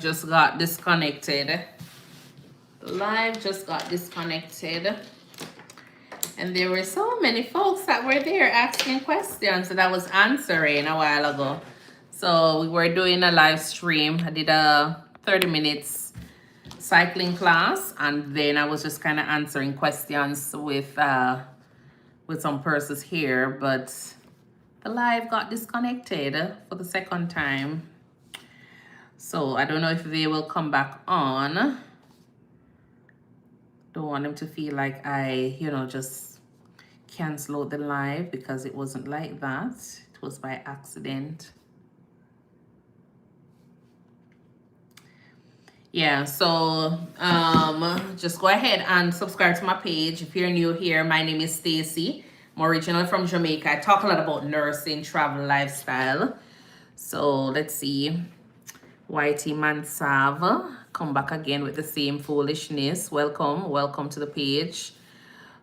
just got disconnected. Live just got disconnected. And there were so many folks that were there asking questions that I was answering a while ago. So we were doing a live stream. I did a 30 minutes cycling class, and then I was just kind of answering questions with some persons here, but the live got disconnected for the second time. So I don't know if they will come back on. Don't want them to feel like I, just cancel out the live, because it wasn't like that. It was by accident. Yeah, so just go ahead and subscribe to my page. If you're new here, my name is Stacy. I'm originally from Jamaica. I talk a lot about nursing, travel, lifestyle. So let's see. YT Mansav, come back again with the same foolishness. Welcome to the page.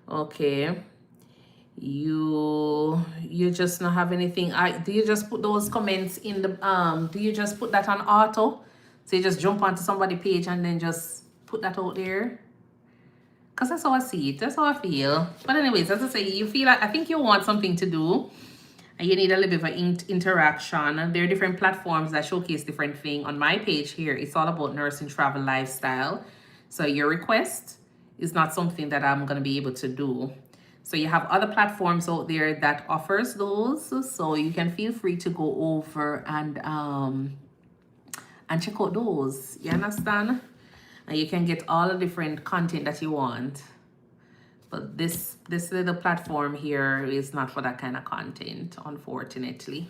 Okay. You just not have anything. Do you just put those comments in the do you just put that on auto? So you just jump onto somebody's page and then just put that out there? Because that's how I see it. That's how I feel. But anyways, as I say, you feel like, I think you want something to do and you need a little bit of interaction. There are different platforms that showcase different things. On my page here, it's all about nursing, travel, lifestyle. So your request is not something that I'm going to be able to do. So you have other platforms out there that offers those. So you can feel free to go over and check out those. You understand? And you can get all the different content that you want. But this little platform here is not for that kind of content, unfortunately.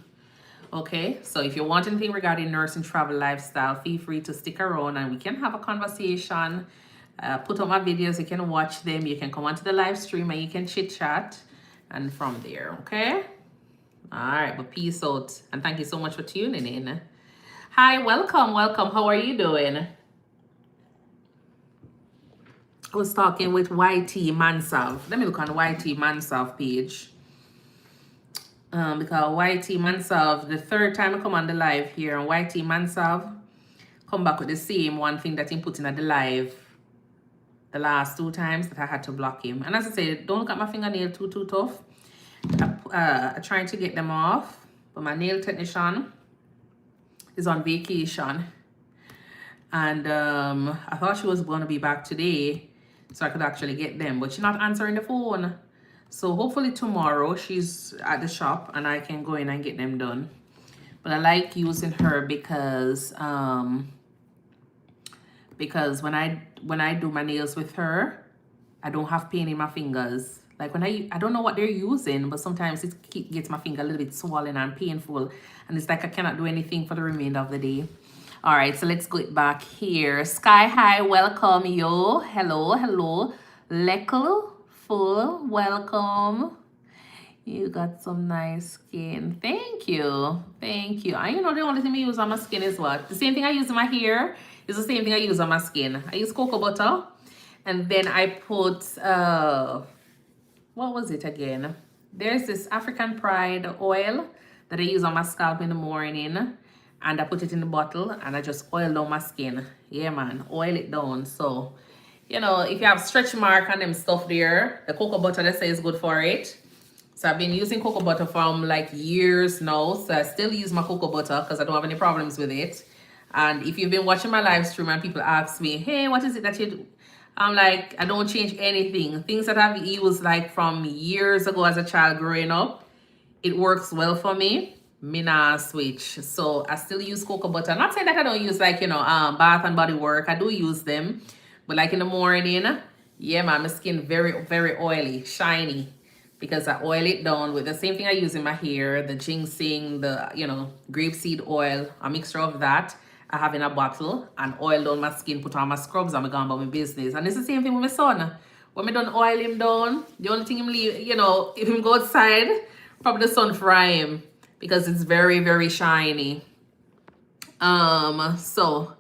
Okay, so if you want anything regarding nursing, travel, lifestyle, feel free to stick around and we can have a conversation. Put up my videos, you can watch them, you can come onto the live stream and you can chit chat, and from there, okay? All right, but peace out and thank you so much for tuning in. Hi, welcome. How are you doing? I was talking with YT Mansav. Let me look on YT Mansav page. Because YT Mansav, the third time I come on the live here, and YT Mansav come back with the same one thing that he put in at the live the last 2 times that I had to block him. And as I said, don't look at my fingernail too tough. I'm trying to get them off, but my nail technician is on vacation. And I thought she was going to be back today so I could actually get them, but she's not answering the phone. So hopefully tomorrow she's at the shop and I can go in and get them done. But I like using her because when I do my nails with her, I don't have pain in my fingers. Like when I don't know what they're using, but sometimes it gets my finger a little bit swollen and painful, and it's like I cannot do anything for the remainder of the day. All right, so let's go back here. Sky High, welcome, yo. Hello. Leckle, full, welcome. You got some nice skin. Thank you. And you know the only thing I use on my skin is what? The same thing I use in my hair is the same thing I use on my skin. I use cocoa butter, and then I put what was it again? There's this African Pride oil that I use on my scalp in the morning, and I put it in the bottle and I just oil down my skin. Yeah, man, oil it down. So, if you have stretch mark and them stuff there, the cocoa butter, they say is good for it. So I've been using cocoa butter from like years now. So I still use my cocoa butter because I don't have any problems with it. And if you've been watching my live stream and people ask me, hey, what is it that you do? I'm like, I don't change anything. Things that I've used like from years ago as a child growing up, it works well for me. Me nah switch. So I still use cocoa butter. I'm not saying that I don't use like, Bath and Body Work. I do use them. But like in the morning, yeah, man, my skin very, very oily, shiny. Because I oil it down with the same thing I use in my hair, the ginseng, the, grapeseed oil, a mixture of that. I have in a bottle and oil down my skin, put on my scrubs, and I'm going about my business. And it's the same thing with my son. When I don't oil him down, the only thing him leave, if him go outside, probably the sun fry him because it's very, very shiny. So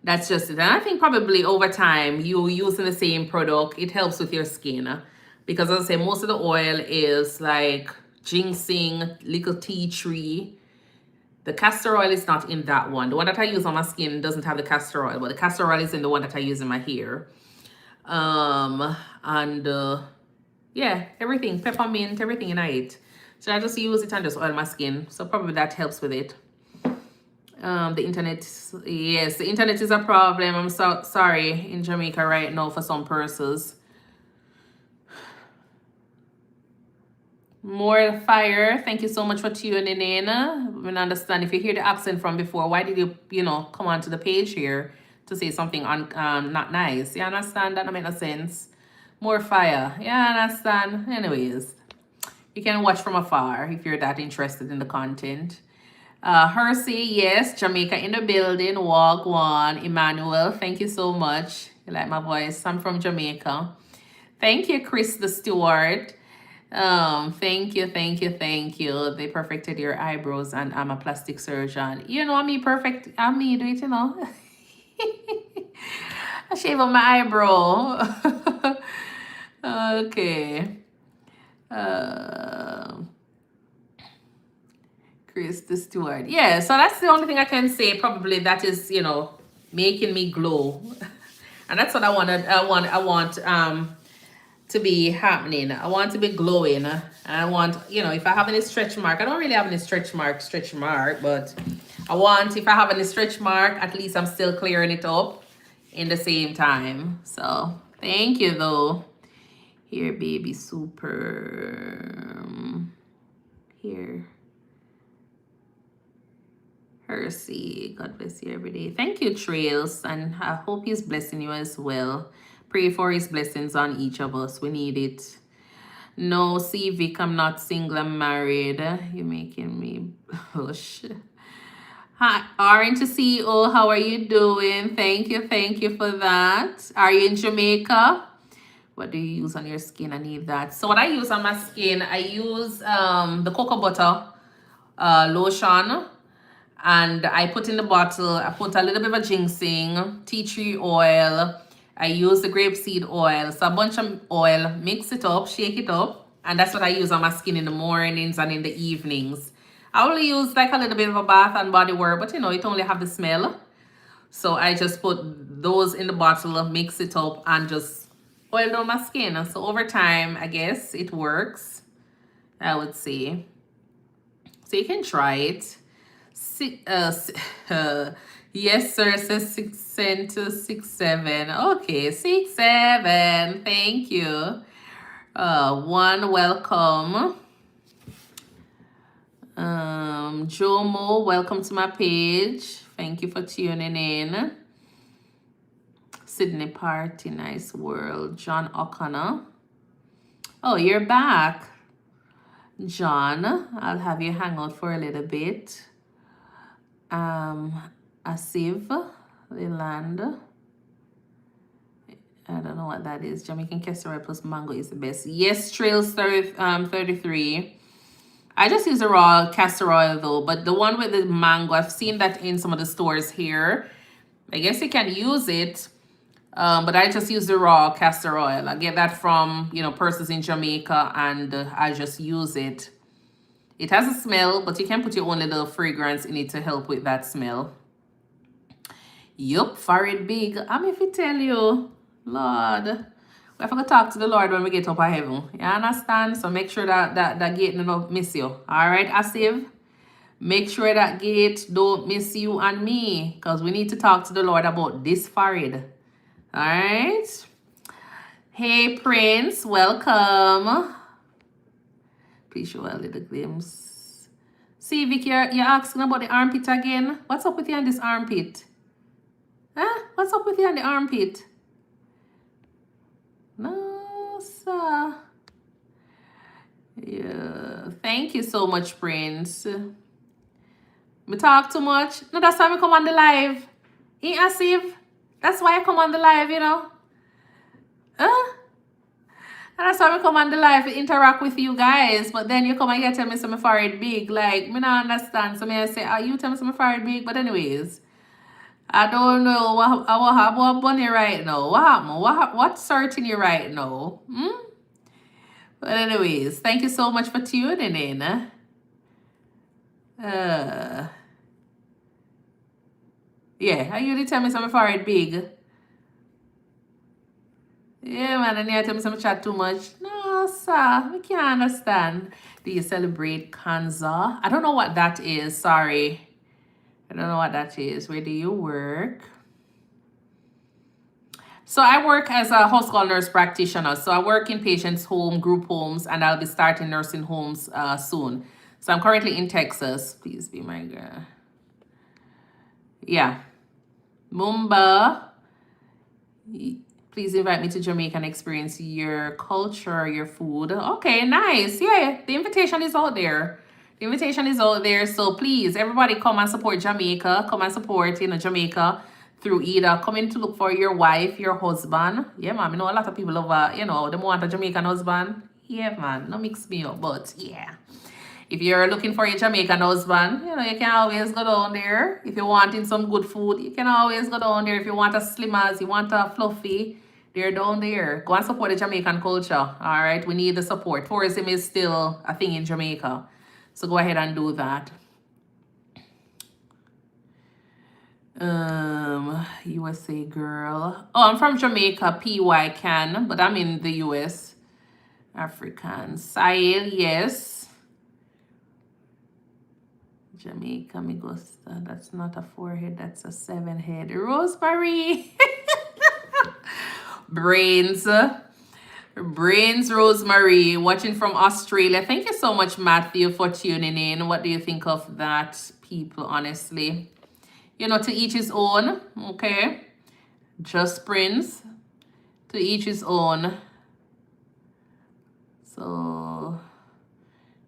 that's just it. And I think probably over time, you using the same product, it helps with your skin. Because as I say, most of the oil is like ginseng, little tea tree, The castor oil is not in that one. The one that I use on my skin doesn't have the castor oil, but the castor oil is in the one that I use in my hair. And yeah, everything, peppermint, everything in it. So I just use it and just oil my skin. So probably that helps with it. The internet, yes, the internet is a problem. I'm so sorry in Jamaica right now for some persons. More fire. Thank you so much for tuning in. I understand if you hear the accent from before, why did you come onto the page here to say something not nice? You understand? That don't make no sense. More fire. Yeah, I understand. Anyways, you can watch from afar if you're that interested in the content. Hersey, yes, Jamaica in the building. Walk one. Emmanuel, thank you so much. You like my voice? I'm from Jamaica. Thank you, Chris the Steward. Thank you. They perfected your eyebrows and I'm a plastic surgeon. You know, me perfect. I'm me do it, you know. I shave on my eyebrow. Okay. Chris the Steward. Yeah, so that's the only thing I can say. Probably that is, making me glow. And that's what I want to be happening. I want to be glowing. And I want, if I have any stretch mark, I don't really have any stretch mark, but I want, if I have any stretch mark, at least I'm still clearing it up in the same time. So thank you though. Here, baby, super. Here. Hersey, God bless you every day. Thank you, Trails, and I hope He's blessing you as well. Pray for His blessings on each of us. We need it. No, see, Vic, I'm not single, I'm married. You're making me blush. Hi, Orange CEO, how are you doing? Thank you for that. Are you in Jamaica? What do you use on your skin? I need that. So what I use on my skin, I use the cocoa butter lotion. And I put in the bottle, I put a little bit of a ginseng, tea tree oil. I use the grapeseed oil. So a bunch of oil, mix it up, shake it up. And that's what I use on my skin in the mornings and in the evenings. I only use like a little bit of a bath and body work, but it only have the smell. So I just put those in the bottle, mix it up and just oil down my skin. So over time, I guess it works, I would say. So you can try it. Yes, sir, says 6 cent to 6 7. Okay, 6 7. Thank you. One, welcome. Jomo, welcome to my page. Thank you for tuning in. Sydney Party, nice world. John O'Connor. Oh, you're back. John, I'll have you hang out for a little bit. Asiv, Leland. I don't know what that is. Jamaican castor oil plus mango is the best. Yes, Trails 33. I just use the raw castor oil though, but the one with the mango, I've seen that in some of the stores here. I guess you can use it, but I just use the raw castor oil. I get that from, persons in Jamaica, and I just use it. It has a smell, but you can put your own little fragrance in it to help with that smell. Yup, forehead big. If I tell you, Lord, we have to talk to the Lord when we get up to heaven. You understand? So make sure that gate don't miss you. All right, Asiv? Make sure that gate don't miss you and me, because we need to talk to the Lord about this forehead. All right? Hey, Prince, welcome. Please show a little glimpse. See, Vic, you're asking about the armpit again. What's up with you on this armpit? Huh? What's up with you on the armpit? No, sir. Yeah. Thank you so much, Prince. Me talk too much. No, that's why I come on the live. Asiv. That's why I come on the live, Huh? And that's why I come on the live to interact with you guys. But then you come and you tell me some forehead big. Like, me not understand. So me I say, you tell me some forehead big. But anyways, I don't know what bunny right now. What happened? What's hurting you right now? But anyways, thank you so much for tuning in. Yeah, are you the tell me something forehead big? Yeah, man, and you tell me some chat too much. No, sir, we can't understand. Do you celebrate Kwanzaa? I don't know what that is. Sorry. I don't know what that is. Where do you work? So I work as a house call nurse practitioner. So I work in patients' home, group homes, and I'll be starting nursing homes soon. So I'm currently in Texas. Please be my girl. Yeah. Mumba. Please invite me to Jamaica and experience your culture, your food. Okay, nice. Yeah, the invitation is out there. The invitation is out there. So please, everybody come and support Jamaica. Come and support, Jamaica through either coming to look for your wife, your husband. Yeah, man. You know, a lot of people over, they want a Jamaican husband. Yeah, man. No mix me up, but yeah. If you're looking for a Jamaican husband, you can always go down there. If you're wanting some good food, you can always go down there. If you want a slimmers, you want a fluffy, they're down there. Go and support the Jamaican culture. All right, we need the support. Tourism is still a thing in Jamaica, so go ahead and do that. USA girl. Oh, I'm from Jamaica, PY can, but I'm in the US. African. Sahil, yes. Jamaica, me gusta. That's not a 4-head, that's a 7-head. Rosemary. Brains. Rosemary, watching from Australia. Thank you so much, Matthew, for tuning in. What do you think of that, people, honestly? To each his own, okay? Just Prince. To each his own. So,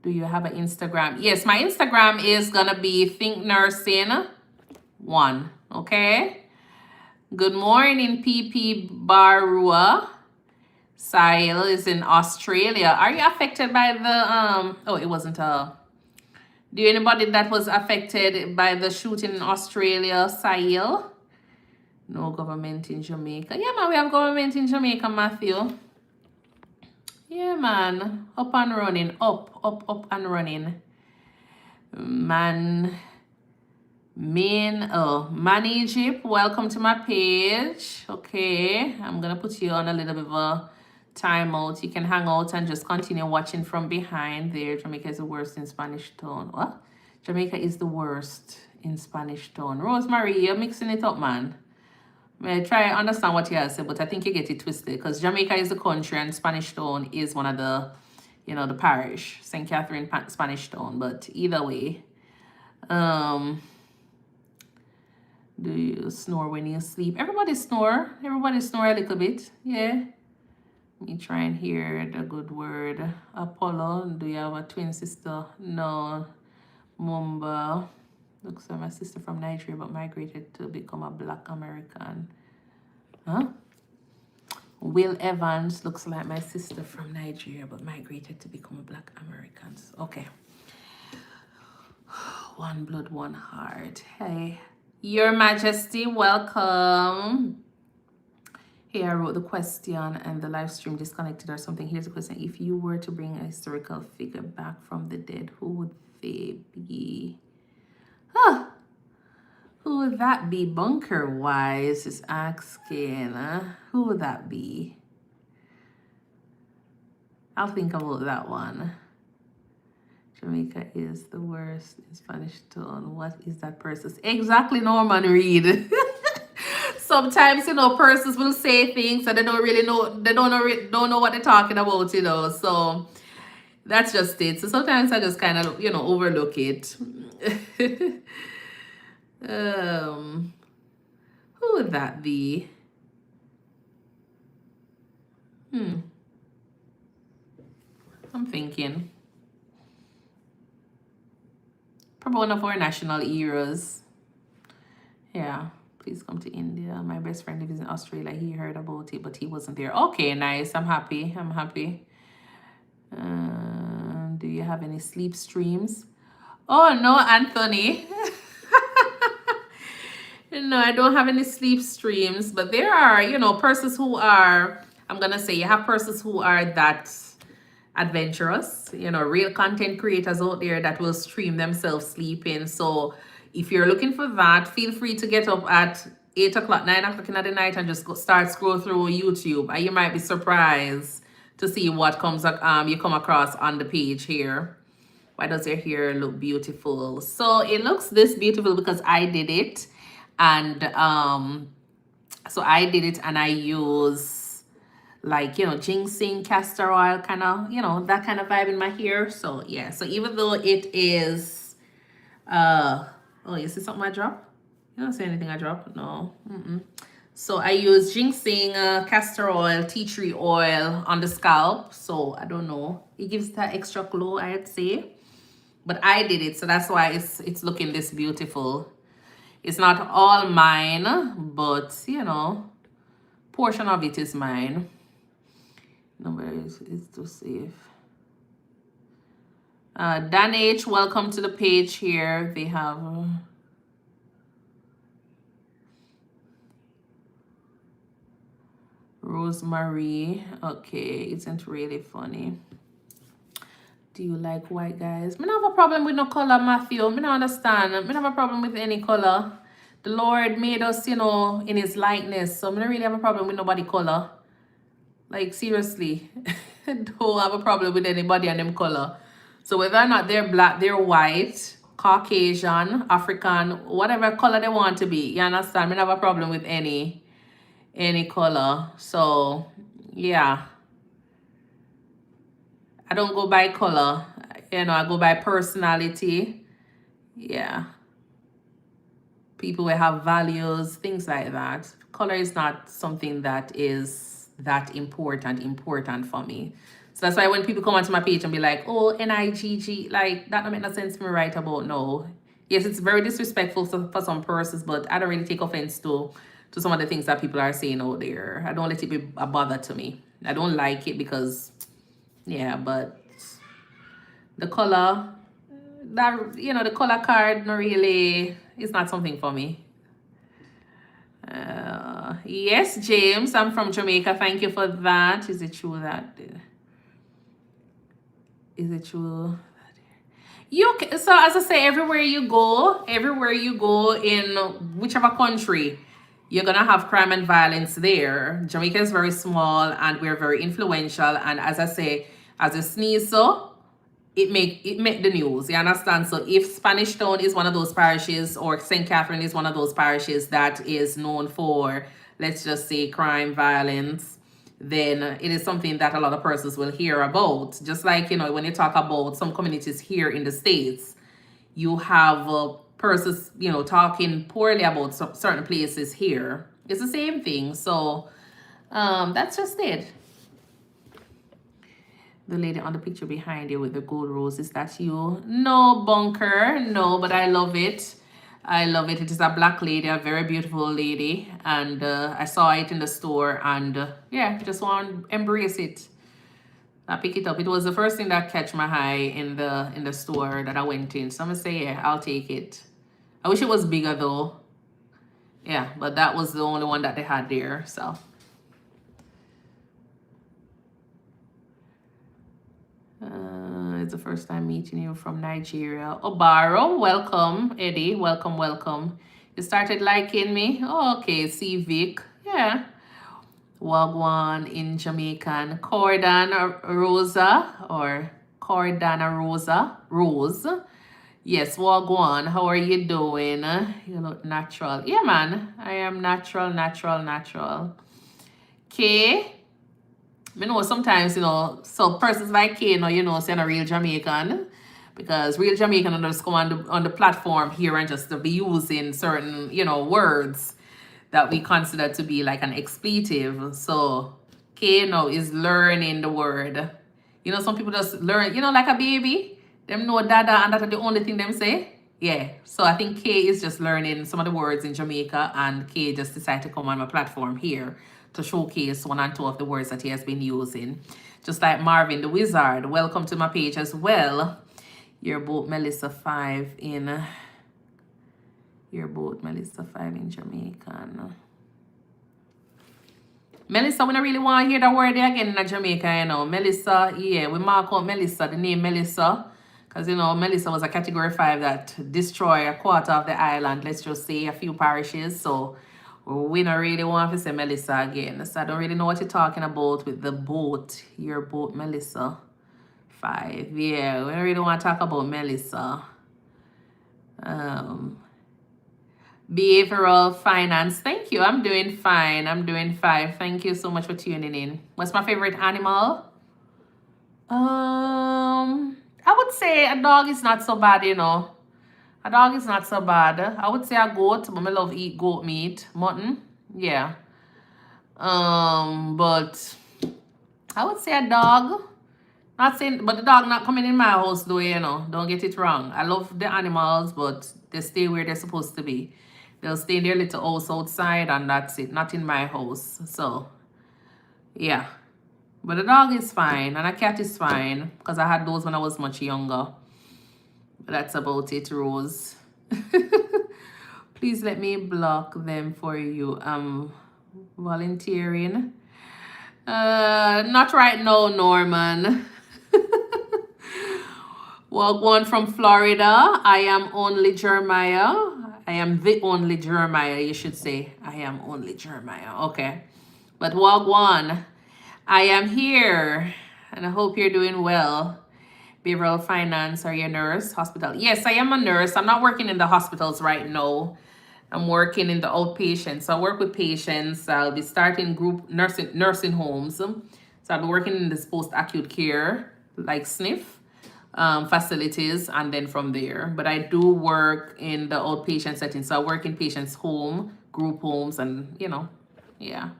do you have an Instagram? Yes, my Instagram is going to be ThinkNursing 1, okay? Good morning, PP Barua. Sahil is in Australia. Are you affected by the, oh, it wasn't a, do anybody that was affected by the shooting in Australia, Sahil? No government in Jamaica. Yeah, man, we have government in Jamaica, Matthew. Yeah, man. Up and running. Up and running. Man Egypt, welcome to my page. Okay, I'm gonna put you on a little bit of a timeout. You can hang out and just continue watching from behind there. Jamaica is the worst in Spanish tone. What? Jamaica is the worst in Spanish tone. Rosemary, you're mixing it up, man. I try to understand what you have said, but I think you get it twisted because Jamaica is the country and Spanish Town is one of the, the parish, St. Catherine Spanish Town. But either way, do you snore when you sleep? Everybody snore. Everybody snore a little bit. Yeah. Let me try and hear the good word. Apollo, do you have a twin sister? No. Mumba. Looks like my sister from Nigeria but migrated to become a Black American. Huh? Will Evans looks like my sister from Nigeria but migrated to become a Black American. Okay. One blood, one heart. Hey. Your Majesty, welcome. Here I wrote the question and the live stream disconnected or something. Here's the question. If you were to bring a historical figure back from the dead, who would they be? Huh. Who would that be? Bunker Wise is asking. Who would that be? I'll think about that one. Jamaica is the worst in Spanish tone. What is that person? Exactly, Norman Reed. Sometimes, persons will say things and they don't really know. They don't know what they're talking about, So that's just it. So sometimes I just kind of, overlook it. Who would that be? I'm thinking. Probably one of our national heroes. Yeah. Please come to India. My best friend lives in Australia. He heard about it, but he wasn't there. Okay, nice. I'm happy. Do you have any sleep streams? Oh, no, Anthony. No, I don't have any sleep streams, but there are, persons who are, I'm going to say, you have persons who are that adventurous, real content creators out there that will stream themselves sleeping. So, If you're looking for that, feel free to get up at 8 o'clock, 9 o'clock in the night and just start scroll through YouTube. And you might be surprised to see what comes you come across on the page here. Why does your hair look beautiful? So it looks this beautiful because I did it. And so I did it and I use like, you know, ginseng, castor oil, kind of, you know, that kind of vibe in my hair. So yeah, so even though it is, oh, you see something I drop? You don't see anything I drop? No. So I use ginseng, castor oil, tea tree oil on the scalp. So I don't know. It gives that extra glow, I'd say. But I did it, so that's why it's looking this beautiful. It's not all mine, but you know, portion of it is mine. Number is to save. Dan H, welcome to the page here. They have Rosemary. Okay, isn't really funny. Do you like white guys? I don't have a problem with no color, Matthew. I don't understand. I don't have a problem with any color. The Lord made us, you know, in his likeness. So I don't really have a problem with nobody color. Like, seriously. I don't have a problem with anybody and them color. So whether or not they're black, they're white, Caucasian, African, whatever color they want to be. You understand? I don't have a problem with any color. So, yeah. I don't go by color, you know, I go by personality. Yeah. People will have values, things like that. Color is not something that is that important for me. So that's why when people come onto my page and be like, oh, NIGG, like, that don't make no sense to me right about no. Yes, it's very disrespectful for some persons, but I don't really take offense to some of the things that people are saying out there. I don't let it be a bother to me. I don't like it because... yeah, but the color, that, you know, the color card, not really, it's not something for me. Yes, James, I'm from Jamaica. Thank you for that. Is it true that? Is it true? So as I say, everywhere you go in whichever country, you're gonna have crime and violence there. Jamaica is very small and we're very influential. And as I say, as a sneeze, so it make the news. You understand? So if Spanish Town is one of those parishes, or St. Catherine is one of those parishes that is known for, let's just say, crime, violence, then it is something that a lot of persons will hear about. Just like, you know, when you talk about some communities here in the States, you have persons, you know, talking poorly about certain places here. It's the same thing. So that's just it. The lady on the picture behind you with the gold rose, is that you? No, Bunker, no, but I love it. I love it. It is a black lady, a very beautiful lady. And I saw it in the store and yeah, just want to embrace it. I pick it up. It was the first thing that catch my eye in the store that I went in. So I'm gonna say, yeah, I'll take it. I wish it was bigger though. Yeah, but that was the only one that they had there, so. It's the first time meeting you from Nigeria. Obaro, welcome. Eddie, welcome. You started liking me? Oh, okay, see Vic. Yeah. Wagwan in Jamaican. Cordana Rosa or Cordana Rosa. Rose. Yes, Wagwan. How are you doing? You look natural. Yeah, man. I am natural. Okay. I know sometimes, you know, so persons like K, you know, saying a real Jamaican, because real Jamaican just come on the platform here and just to be using certain, you know, words that we consider to be like an expletive. So K now is learning the word. You know, some people just learn, you know, like a baby, them know dada and that's the only thing them say. Yeah, so I think K is just learning some of the words in Jamaica, and K just decided to come on my platform here to showcase one and two of the words that he has been using. Just like Marvin the Wizard, welcome to my page as well. You're both Melissa 5 in Jamaican. Melissa, we don't really want to hear that word again in Jamaica, you know. Melissa, yeah, we mark out Melissa, the name Melissa, Because, you know, Melissa was a category 5 that destroyed a quarter of the island, let's just say a few parishes. So we don't really want to say Melissa again. So I don't really know what you're talking about with the boat, your boat, Melissa 5. Yeah, we don't really want to talk about Melissa. Behavioral finance. Thank you. I'm doing fine. I'm doing fine. Thank you so much for tuning in. What's my favorite animal? I would say a dog is not so bad, you know. A dog is not so bad. I would say a goat, but I love eat goat meat, mutton. Yeah. But I would say a dog. Not saying, but the dog not coming in my house though, you know. Don't get it wrong. I love the animals, but they stay where they're supposed to be. They'll stay in their little house outside and that's it. Not in my house. So, yeah. But the dog is fine and a cat is fine because I had those when I was much younger. But that's about it, Rose. Please let me block them for you. Volunteering. Not right now, Norman. Well, one from Florida. I am only Jeremiah. I am the only Jeremiah, you should say. I am only Jeremiah. Okay. But Wagwan, I am here. And I hope you're doing well. Behavioral finance, are you a nurse? Hospital? Yes, I am a nurse. I'm not working in the hospitals right now. I'm working in the outpatients. So I work with patients. I'll be starting group nursing homes. So I'll be working in this post-acute care, like SNF. Facilities, and then from there. But I do work in the outpatient setting. So I work in patients' home, group homes, and, you know, yeah.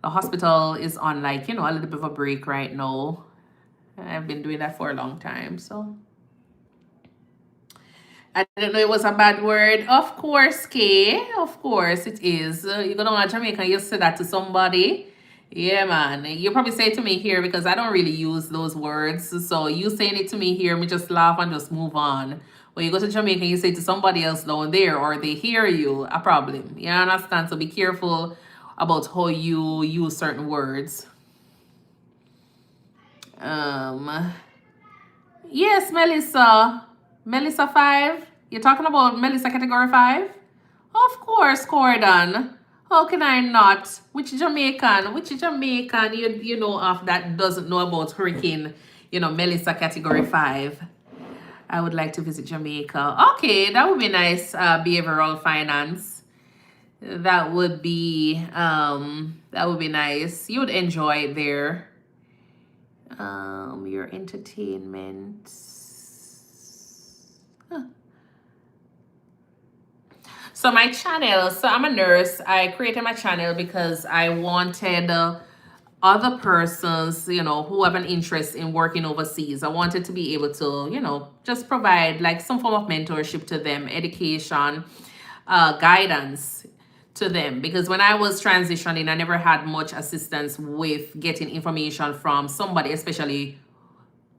The hospital is on, like, you know, a little bit of a break right now. I've been doing that for a long time, so. I didn't know it was a bad word. Of course, Kay. Of course it is. You're going to want Jamaica, you say that to somebody. Yeah, man. You probably say it to me here because I don't really use those words. So you saying it to me here, me just laugh and just move on. When you go to Jamaica, you say it to somebody else down there or they hear you, a problem. You understand? So be careful about how you use certain words. Yes, Melissa. Melissa 5. You're talking about Melissa category 5? Of course, Cordon. How can I not? Which Jamaican you know of that doesn't know about Hurricane, you know, Melissa category 5? I would like to visit Jamaica. Okay, that would be nice. Behavioral finance. That would be nice. You would enjoy it there. Your entertainment. Huh. So my channel, so I'm a nurse. I created my channel because I wanted other persons, you know, who have an interest in working overseas. I wanted to be able to, you know, just provide like some form of mentorship to them, education, guidance to them. Because when I was transitioning, I never had much assistance with getting information from somebody, especially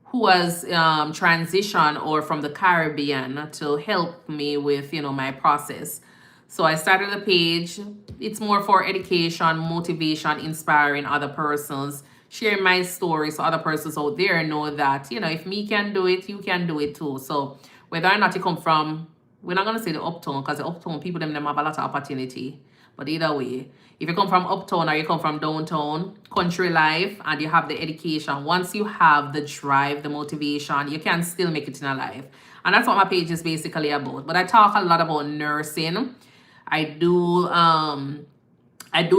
who was transitioned or from the Caribbean to help me with, you know, my process. So I started a page. It's more for education, motivation, inspiring other persons, sharing my story so other persons out there know that, you know, if me can do it, you can do it too. So whether or not you come from, we're not going to say the uptown because the uptown people, them have a lot of opportunity. But either way, if you come from uptown or you come from downtown, country life, and you have the education, once you have the drive, the motivation, you can still make it in a life. And that's what my page is basically about. But I talk a lot about nursing. I do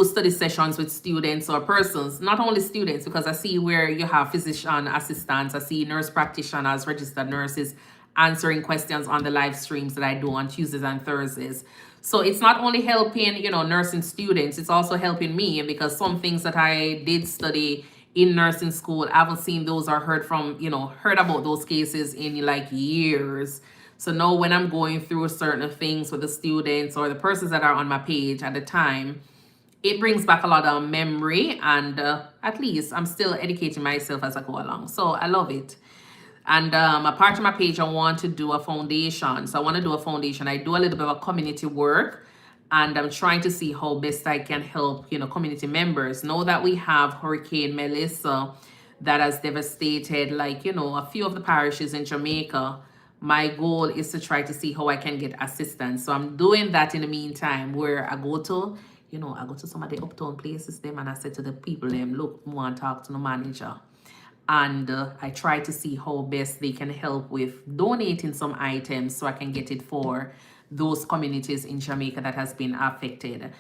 study sessions with students or persons, not only students, because I see where you have physician assistants, I see nurse practitioners, registered nurses answering questions on the live streams that I do on Tuesdays and Thursdays. So it's not only helping, you know, nursing students, it's also helping me because some things that I did study in nursing school, I haven't seen those or heard about those cases in like years. So now when I'm going through certain things with the students or the persons that are on my page at the time, it brings back a lot of memory and at least I'm still educating myself as I go along. So I love it. And a part of my page, I want to do a foundation. So I want to do a foundation. I do a little bit of a community work and I'm trying to see how best I can help, you know, community members. Know that we have Hurricane Melissa that has devastated, like, you know, a few of the parishes in Jamaica. My goal is to try to see how I can get assistance. So I'm doing that in the meantime, where I go to, you know, I go to some of the uptown places them, and I said to the people them, look, I want to talk to the manager. And I try to see how best they can help with donating some items so I can get it for those communities in Jamaica that has been affected.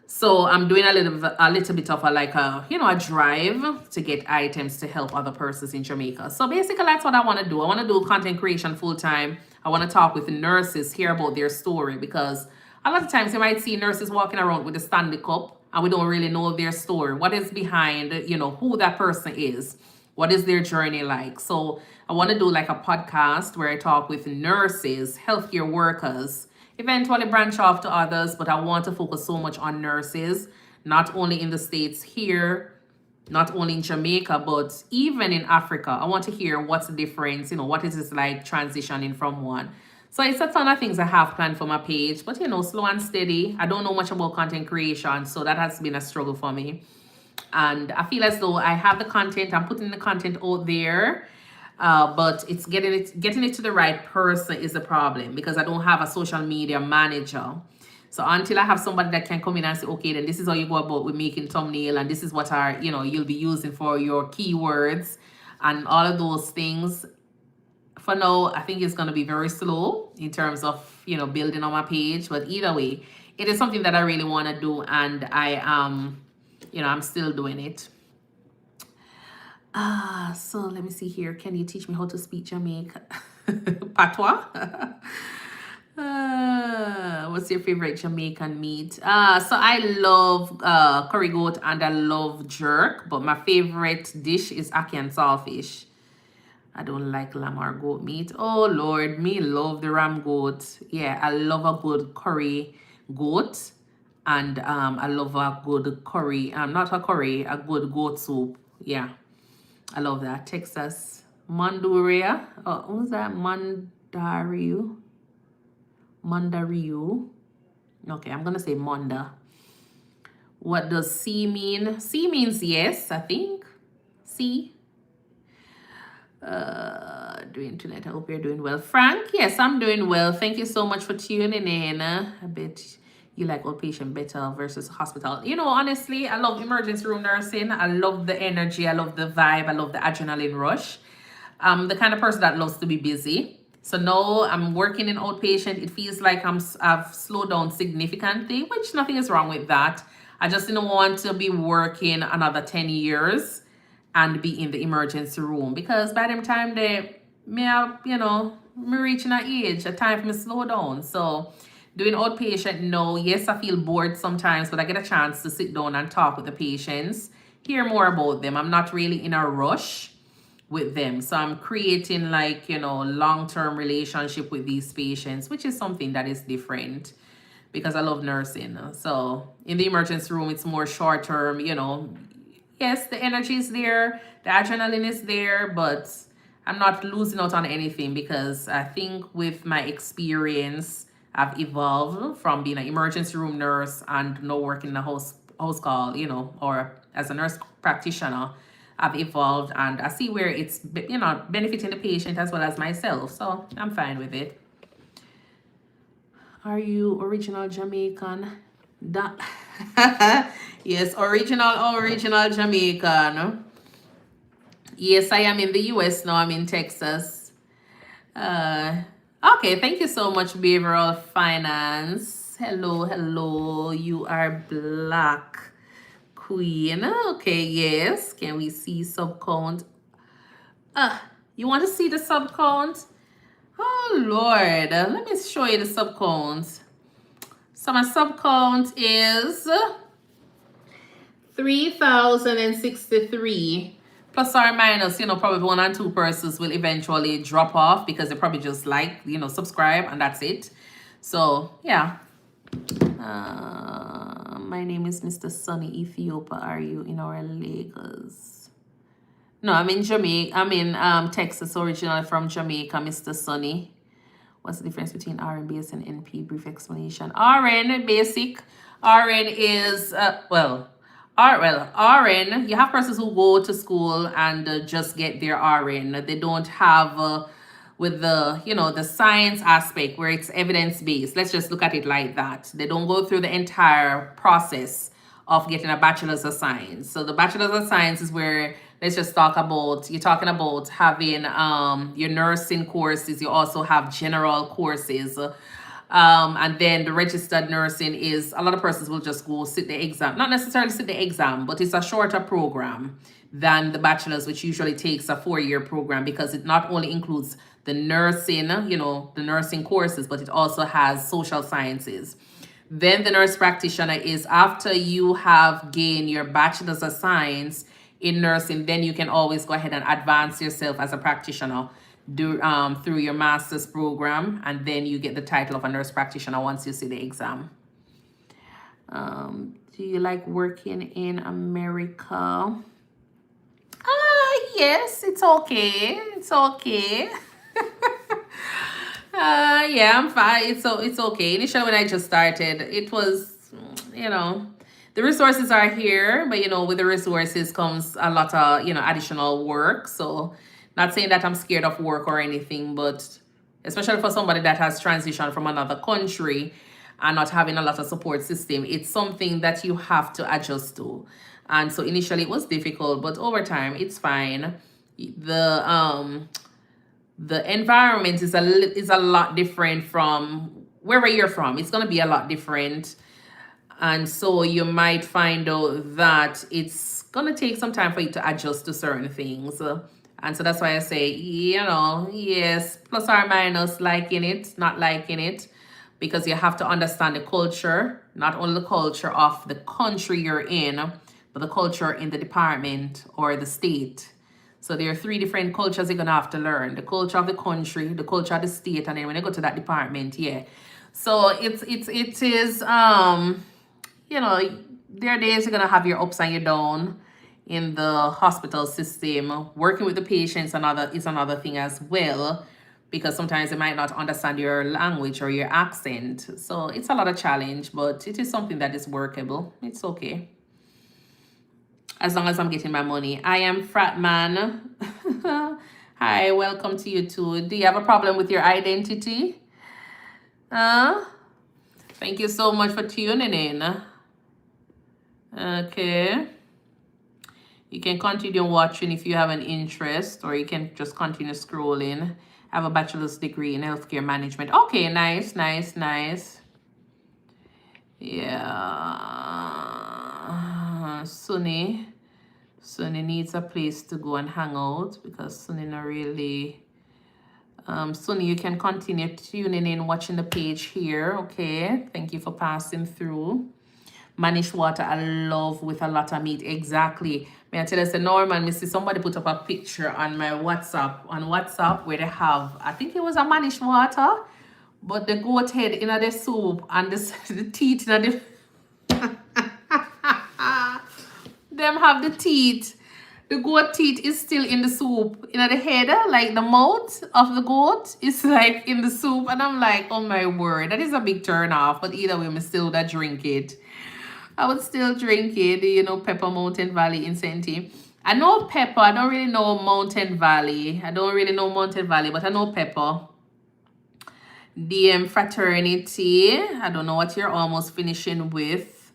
So I'm doing a little bit of a drive to get items to help other persons in Jamaica. So basically that's what I want to do. I want to do content creation full time. I want to talk with nurses, hear about their story, because a lot of times you might see nurses walking around with a Stanley Cup and we don't really know their story. What is behind, you know, who that person is. What is their journey like? So I want to do like a podcast where I talk with nurses, healthcare workers, eventually branch off to others, but I want to focus so much on nurses, not only in the States here, not only in Jamaica, but even in Africa. I want to hear what's the difference, you know, what is it like transitioning from one. So it's a ton of things I have planned for my page, but you know, slow and steady. I don't know much about content creation, so that has been a struggle for me. And I feel as though I have the content, I'm putting the content out there, but it's getting it to the right person is the problem, because I don't have a social media manager. So until I have somebody that can come in and say, okay, then this is how you go about with making thumbnail, and this is what you'll be using for your keywords and all of those things. For now, I think it's going to be very slow in terms of, you know, building on my page. But either way, it is something that I really want to do, and I'm still doing it. So let me see here. Can you teach me how to speak Jamaican? Patois? What's your favorite Jamaican meat? So I love curry goat and I love jerk, but my favorite dish is ackee and saltfish. I don't like lamb or goat meat. Oh Lord, me love the ram goat. Yeah, I love a good curry goat. And I love a good curry, a good goat soup. Yeah, I love that. Texas. Manduria. Oh, what was that? Mandariu. Okay, I'm going to say Manda. What does C mean? C means yes, I think. C. Doing tonight. I hope you're doing well. Frank, yes, I'm doing well. Thank you so much for tuning in. I bet you like outpatient better versus hospital. You know, honestly, I love emergency room nursing. I love the energy. I love the vibe. I love the adrenaline rush. I'm the kind of person that loves to be busy. So now I'm working in outpatient. It feels like I've slowed down significantly, which nothing is wrong with that. I just didn't want to be working another 10 years and be in the emergency room, because by the time me reaching that age, a time for me to slow down. So doing outpatient now, yes, I feel bored sometimes, but I get a chance to sit down and talk with the patients, hear more about them. I'm not really in a rush with them. So I'm creating long-term relationship with these patients, which is something that is different because I love nursing. So in the emergency room, it's more short-term, yes, the energy is there, the adrenaline is there, but I'm not losing out on anything, because I think with my experience, I've evolved from being an emergency room nurse and now working in a house call, or as a nurse practitioner. I've evolved and I see where it's, benefiting the patient as well as myself. So I'm fine with it. Are you original Jamaican? Yes, original Jamaican. Yes, I am in the US now. I'm in Texas. Okay, thank you so much, Behavioral Finance. Hello. You are Black Queen. Okay, yes. Can we see sub count? You want to see the sub count? Oh, Lord. Let me show you the sub count. So my sub count is 3,063. Plus or minus, probably 1 or 2 persons will eventually drop off because they probably just subscribe and that's it. So, yeah. My name is Mr. Sunny Ethiopia. Are you in our Lagos? No, I'm in Jamaica. I'm in Texas, originally from Jamaica, Mr. Sunny. What's the difference between RN basic and NP? Brief explanation. RN basic. RN is, Well, RN, you have persons who go to school and just get their RN. They don't have with the, the science aspect where it's evidence based. Let's just look at it like that. They don't go through the entire process of getting a bachelor's of science. So the bachelor's of science is where, let's just talk about, you're talking about having your nursing courses. You also have general courses. And then the registered nursing is, a lot of persons will just go sit the exam. Not necessarily sit the exam, but it's a shorter program than the bachelor's, which usually takes a 4-year program, because it not only includes the nursing, the nursing courses, but it also has social sciences. Then the nurse practitioner is after you have gained your bachelor's of science in nursing, then you can always go ahead and advance yourself as a practitioner through your master's program, and then you get the title of a nurse practitioner once you see the exam. Do you like working in America? Yes, it's okay. It's okay. Yeah, I'm fine. It's okay. Initially, when I just started, it was, the resources are here, but with the resources comes a lot of, additional work. So not saying that I'm scared of work or anything, but especially for somebody that has transitioned from another country and not having a lot of support system, it's something that you have to adjust to. And so initially it was difficult, but over time it's fine. The environment is a lot different from wherever you're from. It's going to be a lot different. And so you might find out that it's going to take some time for you to adjust to certain things. And so that's why I say, yes, plus or minus, liking it, not liking it, because you have to understand the culture, not only the culture of the country you're in, but the culture in the department or the state. So there are 3 different cultures you're going to have to learn. The culture of the country, the culture of the state, and then when you go to that department, yeah. So it is, there are days you're going to have your ups and your downs in the hospital system. Working with the patients is another thing as well, because sometimes they might not understand your language or your accent. So it's a lot of challenge, but it is something that is workable. It's okay. As long as I'm getting my money. I am Fratman. Hi, welcome to you too. Do you have a problem with your identity? Thank you so much for tuning in. Okay. You can continue watching if you have an interest, or you can just continue scrolling. I have a bachelor's degree in healthcare management. Okay, nice. Yeah. Sunny needs a place to go and hang out, because Sunny not really... Sunny, you can continue tuning in, watching the page here. Okay, thank you for passing through. Manish water, I love with a lot of meat. Exactly. May I tell you, Norman, see somebody put up a picture on my WhatsApp, where they have, I think it was a manish water, but the goat head in the soup and the teeth in the... Them have the teeth. The goat teeth is still in the soup. In the head, like the mouth of the goat is like in the soup. And I'm like, oh my word, that is a big turn off. But either way, I still would drink it. I would still drink it, Pepper Mountain Valley incentive. I know Pepper. I don't really know Mountain Valley. But I know Pepper. DM Fraternity. I don't know what you're almost finishing with.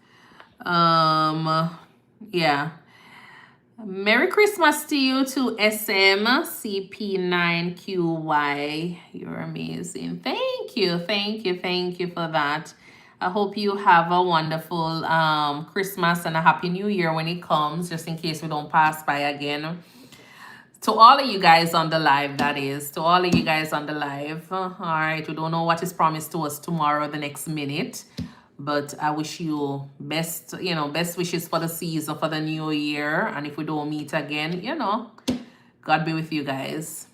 Yeah. Merry Christmas to you too, SMCP9QY. You're amazing. Thank you for that. I hope you have a wonderful Christmas and a Happy New Year when it comes, just in case we don't pass by again. To all of you guys on the live, that is. To all of you guys on the live. All right, we don't know what is promised to us tomorrow, the next minute. But I wish you best wishes for the season, for the new year. And if we don't meet again, God be with you guys.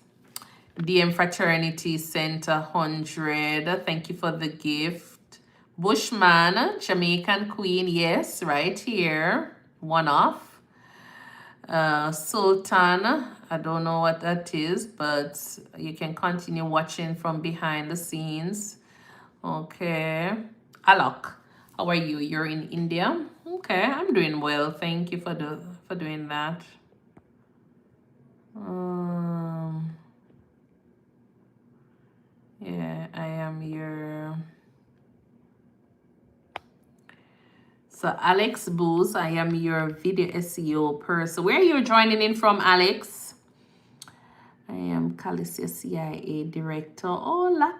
DM Fraternity sent 100. Thank you for the gift. Bushman, Jamaican Queen. Yes, right here. One off. Sultan. I don't know what that is, but you can continue watching from behind the scenes. Okay. Alok, how are you? You're in India? Okay, I'm doing well. Thank you for doing that. Yeah, I am your. So Alex Booz, I am your video SEO person. Where are you joining in from, Alex? I am Calicia CIA director. Oh,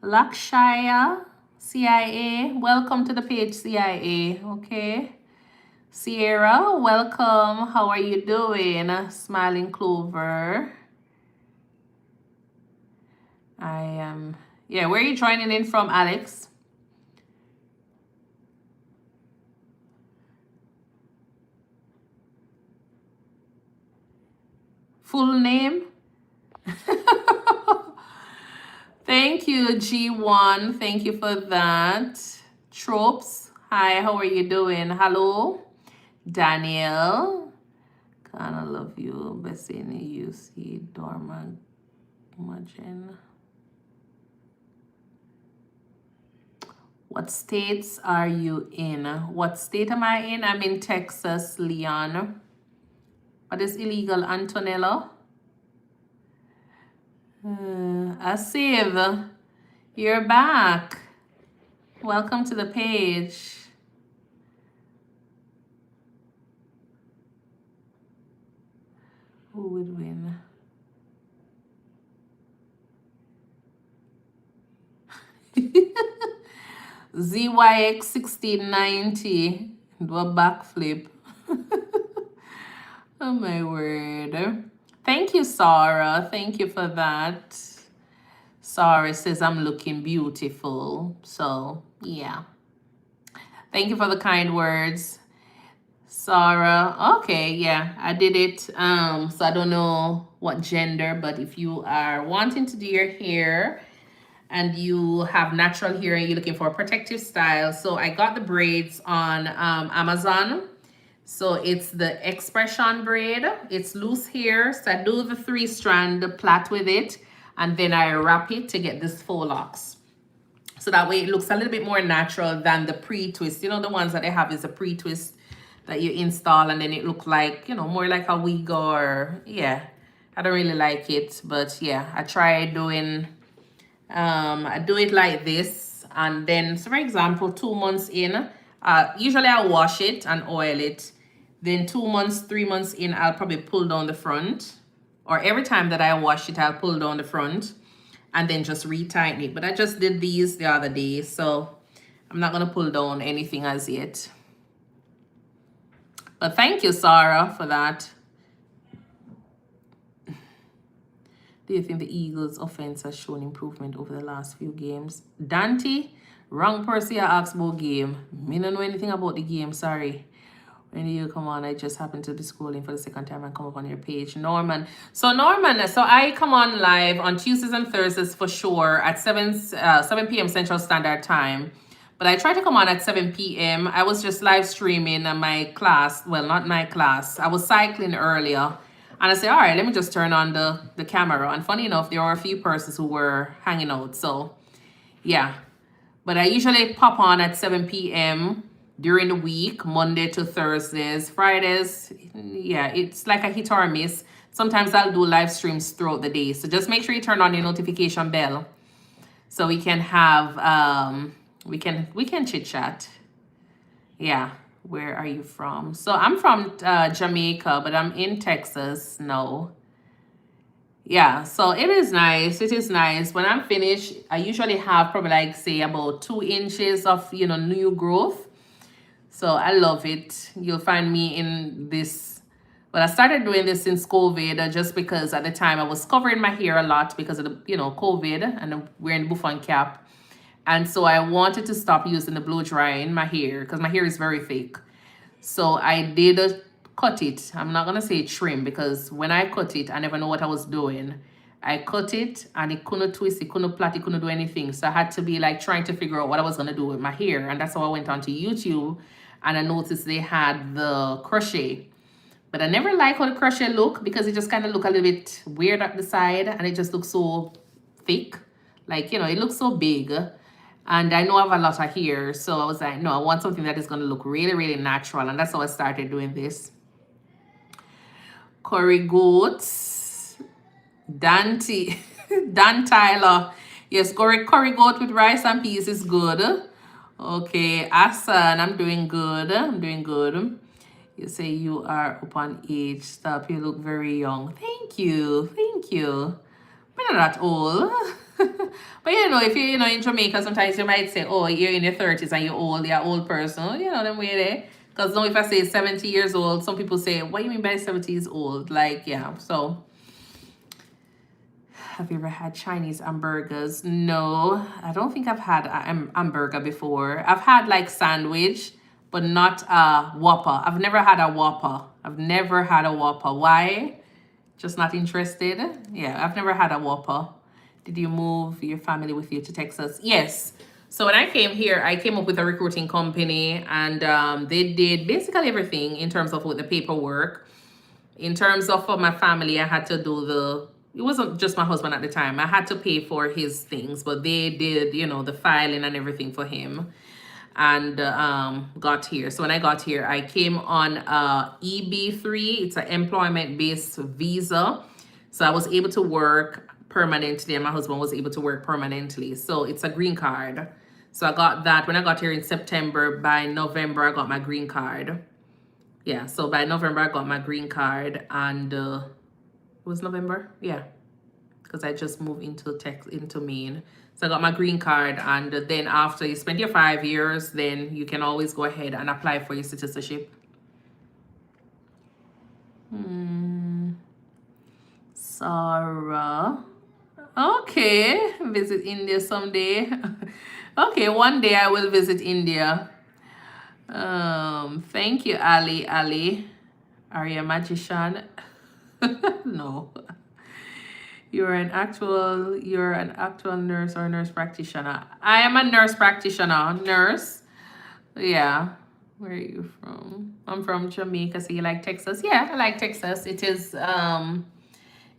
Lakshaya CIA. Welcome to the page, CIA. Okay. Sierra, welcome. How are you doing? Smiling Clover. I am. Yeah, where are you joining in from, Alex? Full name? Thank you, G1. Thank you for that. Tropes. Hi, how are you doing? Hello, Daniel. Kinda love you. Bessini, UC, Dorma, Imagine. What states are you in? What state am I in? I'm in Texas, Leon. What is illegal, Antonella? Asiv, you're back. Welcome to the page. Who would win? ZYX 1690. Do a backflip. Oh my word. Thank you, Sarah. Thank you for that. Sarah says I'm looking beautiful. So, yeah. Thank you for the kind words. Sarah. Okay, yeah, I did it. So I don't know what gender, but if you are wanting to do your hair and you have natural hair and you're looking for a protective style, so I got the braids on Amazon. So it's the expression braid. It's loose hair. So I do the 3-strand plait with it, and then I wrap it to get this faux locks. So that way it looks a little bit more natural than the pre-twist. You know, the ones that they have is a pre-twist that you install and then it look like, you know, more like a wig or, yeah. I don't really like it, but yeah, I try doing, I do it like this. And then, so for example, 2 months in, usually I wash it and oil it. Then 2 months, 3 months in, I'll probably pull down the front. Or every time that I wash it, I'll pull down the front and then just retighten it. But I just did these the other day, so I'm not going to pull down anything as yet. But thank you, Sarah, for that. Do you think the Eagles' offense has shown improvement over the last few games? Dante, wrong person asked about game. Me don't know anything about the game, sorry. When you come on, I just happened to be scrolling for the second time and come up on your page. Norman. So I come on live on Tuesdays and Thursdays for sure at 7 p.m. Central Standard Time. But I try to come on at 7 p.m. I was just live streaming my class. Well, not my class. I was cycling earlier. And I said, all right, let me just turn on the camera. And funny enough, there were a few persons who were hanging out. So, yeah. But I usually pop on at 7 p.m. during the week, Monday to Thursdays. Fridays, yeah, it's like a hit or a miss. Sometimes I'll do live streams throughout the day. So just make sure you turn on the notification bell so we can have, we can chit chat. Yeah. Where are you from? So I'm from Jamaica, but I'm in Texas now. Yeah, so it is nice. It is nice. When I'm finished, I usually have probably like say about 2 inches of, you know, new growth. So I love it. You'll find me in this. Well, I started doing this since COVID just because at the time I was covering my hair a lot because of the, you know, COVID and wearing the bouffant cap. And so I wanted to stop using the blow dry in my hair because my hair is very thick. So I did cut it. I'm not going to say trim because when I cut it, I never know what I was doing. I cut it and it couldn't twist, it couldn't plait, it couldn't do anything. So I had to be like trying to figure out what I was going to do with my hair. And that's how I went onto YouTube and I noticed they had the crochet. But I never liked how the crochet look because it just kind of look a little bit weird at the side and it just looks so thick. Like, you know, it looks so big. And I know I have a lot of hair, so I was like, no, I want something that is going to look really, really natural. And that's how I started doing this. Curry goats, Dante, Dan Tyler. Yes, curry goat with rice and peas is good. Okay, Asan, I'm doing good. I'm doing good. You say you are up on age. Stop, you look very young. Thank you. Thank you. I'm not that old. But you know, if you know in Jamaica, sometimes you might say, oh, you're in your 30s and you're an old person. You know, them way there. Because now if I say 70 years old, some people say, what do you mean by 70 is old? Like, yeah, so. Have you ever had Chinese hamburgers? No, I don't think I've had a hamburger before. I've had like sandwich, but not a Whopper. I've never had a Whopper. I've never had a Whopper. Why? Just not interested? Yeah, I've never had a Whopper. Did you move your family with you to Texas? Yes. So when I came here, I came up with a recruiting company, and they did basically everything in terms of with the paperwork. In terms of for my family, I had to do it wasn't just my husband at the time. I had to pay for his things, but they did, you know, the filing and everything for him, and got here. So when I got here, I came on EB3. It's an employment-based visa. So I was able to work permanently, and my husband was able to work permanently. So it's a green card. So I got that when I got here in September. By November, I got my green card. Yeah, so by November, I got my green card, and it was November? Yeah, because I just moved into Maine. So I got my green card, and then after you spend your 5 years, then you can always go ahead and apply for your citizenship. Sarah. Okay, visit India someday. Okay, one day I will visit India. Thank you, Ali. Are you a magician? No. You're an actual nurse or nurse practitioner. I am a nurse practitioner. Nurse. Yeah. Where are you from? I'm from Jamaica. So you like Texas? Yeah, I like Texas. It is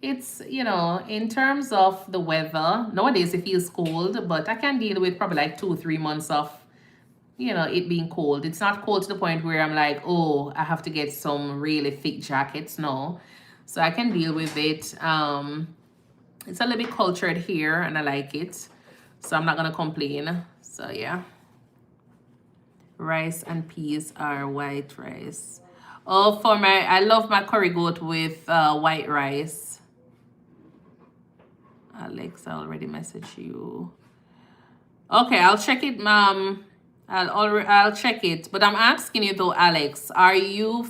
it's, you know, in terms of the weather, nowadays it feels cold, but I can deal with probably like 2-3 months of, you know, it being cold. It's not cold to the point where I'm like, oh, I have to get some really thick jackets. No. So I can deal with it. It's a little bit cultured here, and I like it. So I'm not going to complain. So yeah. Rice and peas are white rice. Oh, I love my curry goat with white rice. Alex, I already messaged you. Okay, I'll check it, ma'am. I'll check it. But I'm asking you though, Alex, where are you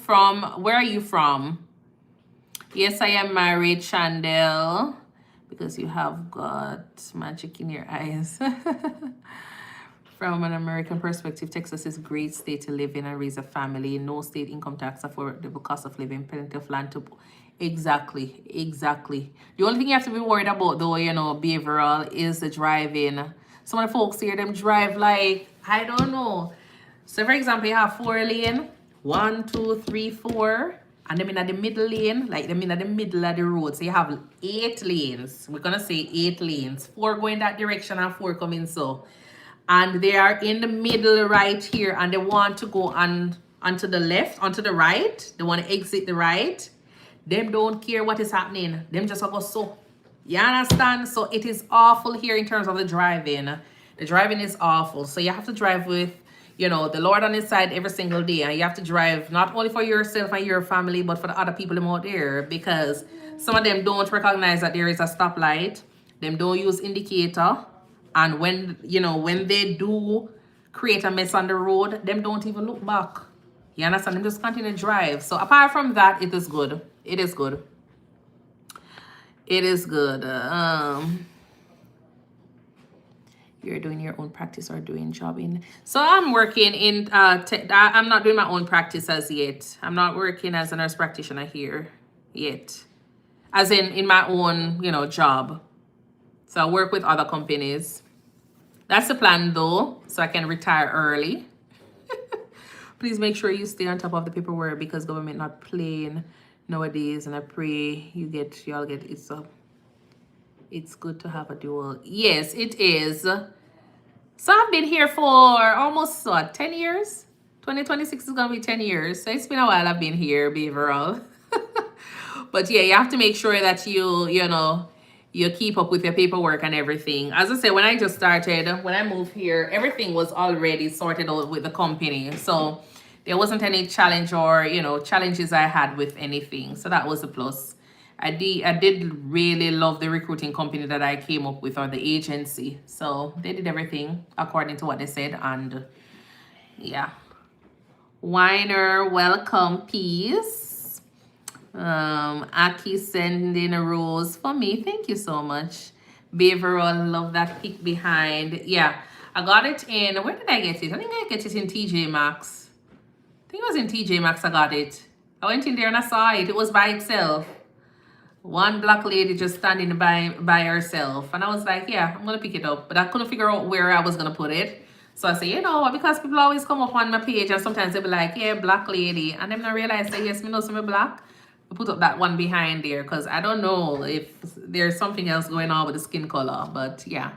from? Yes, I am married, Chandel, because you have got magic in your eyes. From an American perspective, Texas is a great state to live in and raise a family. No state income tax, affordable cost of living, plenty of land to... Exactly. The only thing you have to be worried about, though, you know, behavioral, is the driving. Some of the folks here, them drive like, I don't know. So, for example, you have 4 lane, 1, 2, 3, 4, and them in the middle lane, like them in the middle of the road. So you have 8 lanes. We're gonna say 8 lanes. 4 going that direction and 4 coming so. And they are in the middle right here, and they want to go onto the left, onto the right. They want to exit the right. Them don't care what is happening. Them just go so. You understand? So it is awful here in terms of the driving. The driving is awful. So you have to drive with, you know, the Lord on his side every single day. And you have to drive not only for yourself and your family, but for the other people out there. Because some of them don't recognize that there is a stoplight. Them don't use indicator. And when, you know, when they do create a mess on the road, them don't even look back. You understand? Them just continue to drive. So apart from that, it is good. It is good. It is good. You're doing your own practice or doing jobbing. So I'm working in, I'm not doing my own practice as yet. I'm not working as a nurse practitioner here yet. As in my own, you know, job. So I work with other companies. That's the plan though, so I can retire early. Please make sure you stay on top of the paperwork because government not playing nowadays, and I pray y'all get it. So it's good to have a dual. Yes, it is. So I've been here for almost, what, 10 years? 2026 is going to be 10 years. So it's been a while I've been here, behavioral. But yeah, you have to make sure that you keep up with your paperwork and everything. As I said, when I just started, when I moved here, everything was already sorted out with the company. So there wasn't any challenge or, challenges I had with anything. So that was a plus. I did really love the recruiting company that I came up with, or the agency. So they did everything according to what they said. And yeah. Weiner, welcome, peace. Aki sending a rose for me. Thank you so much. Beaverall, love that pic behind. Yeah, I got it in, where did I get it? I think I get it in TJ Maxx. I think it was in TJ Maxx I got it. I went in there and I saw it. It was by itself. One black lady just standing by herself. And I was like, yeah, I'm going to pick it up. But I couldn't figure out where I was going to put it. So I say, because people always come up on my page and sometimes they'll be like, yeah, black lady. And then I realize that, yes, me know some black. I put up that one behind there because I don't know if there's something else going on with the skin color. But yeah.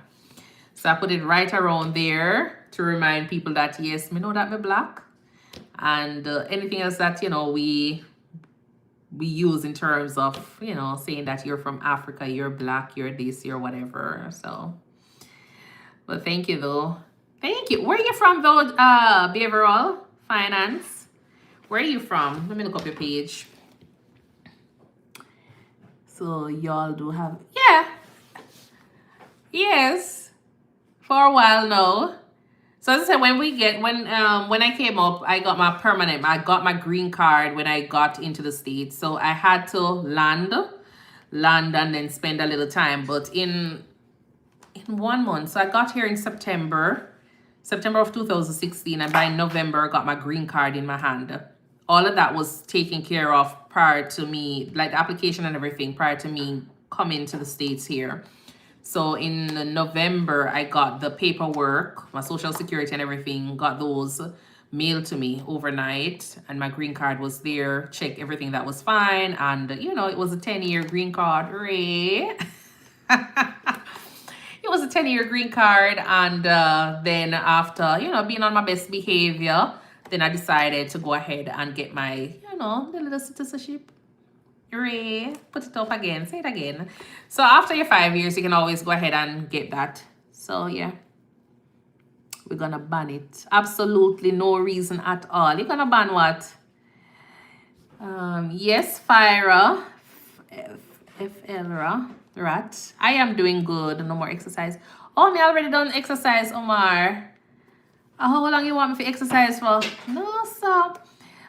So I put it right around there to remind people that, yes, me know that me black. And anything else that, we use in terms of, saying that you're from Africa, you're black, you're this, you're whatever. So, but thank you though. Thank you. Where are you from though, Behavioral Finance? Where are you from? Let me look up your page. So y'all do have, yeah. Yes. For a while now. So as I said, when I came up, I got my green card when I got into the States. So I had to land and then spend a little time. But in 1 month, so I got here in September of 2016, and by November I got my green card in my hand. All of that was taken care of prior to me, like the application and everything, prior to me coming to the States here. So in November, I got the paperwork, my social security and everything, got those mailed to me overnight, and my green card was there, checked everything that was fine, and it was a 10-year green card, Ray. It was a 10-year green card, and then after, being on my best behavior, then I decided to go ahead and get my, the little citizenship. Hooray. Put it up again. Say it again. So after your 5 years, you can always go ahead and get that. So yeah, we're gonna ban it. Absolutely no reason at all. You're gonna ban what? Yes, Fyra. Elra. Rat. I am doing good. No more exercise. Oh, me already done exercise, Omar. How long you want me to exercise for? No, sir.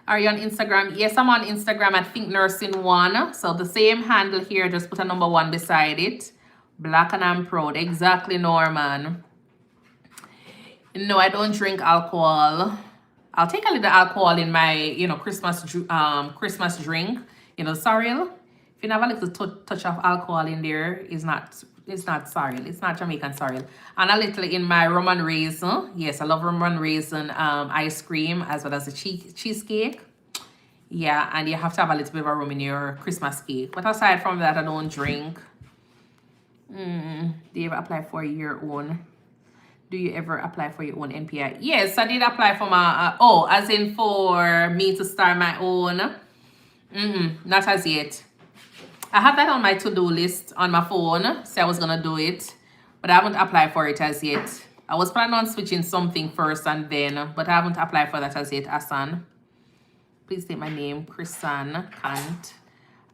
Are you on Instagram? Yes, I'm on Instagram at ThinkNursing1. So the same handle here, just put a number 1 beside it. Black and I'm proud. Exactly, Norman. No, I don't drink alcohol. I'll take a little alcohol in my, Christmas drink. Sorrel. If you have a little touch of alcohol in there, it's not sorrel. It's not Jamaican sorrel. And a little in my rum and raisin. Yes, I love rum and raisin ice cream, as well as the cheesecake. Yeah, and you have to have a little bit of rum in your Christmas cake. But aside from that, I don't drink. Do you ever apply for your own? Do you ever apply for your own NPI? Yes, I did apply for my, as in for me to start my own. Not as yet. I have that on my to-do list on my phone. So I was going to do it. But I haven't applied for it as yet. I was planning on switching something first and then. But I haven't applied for that as yet, Asan. Please take my name. Chrisan Kant.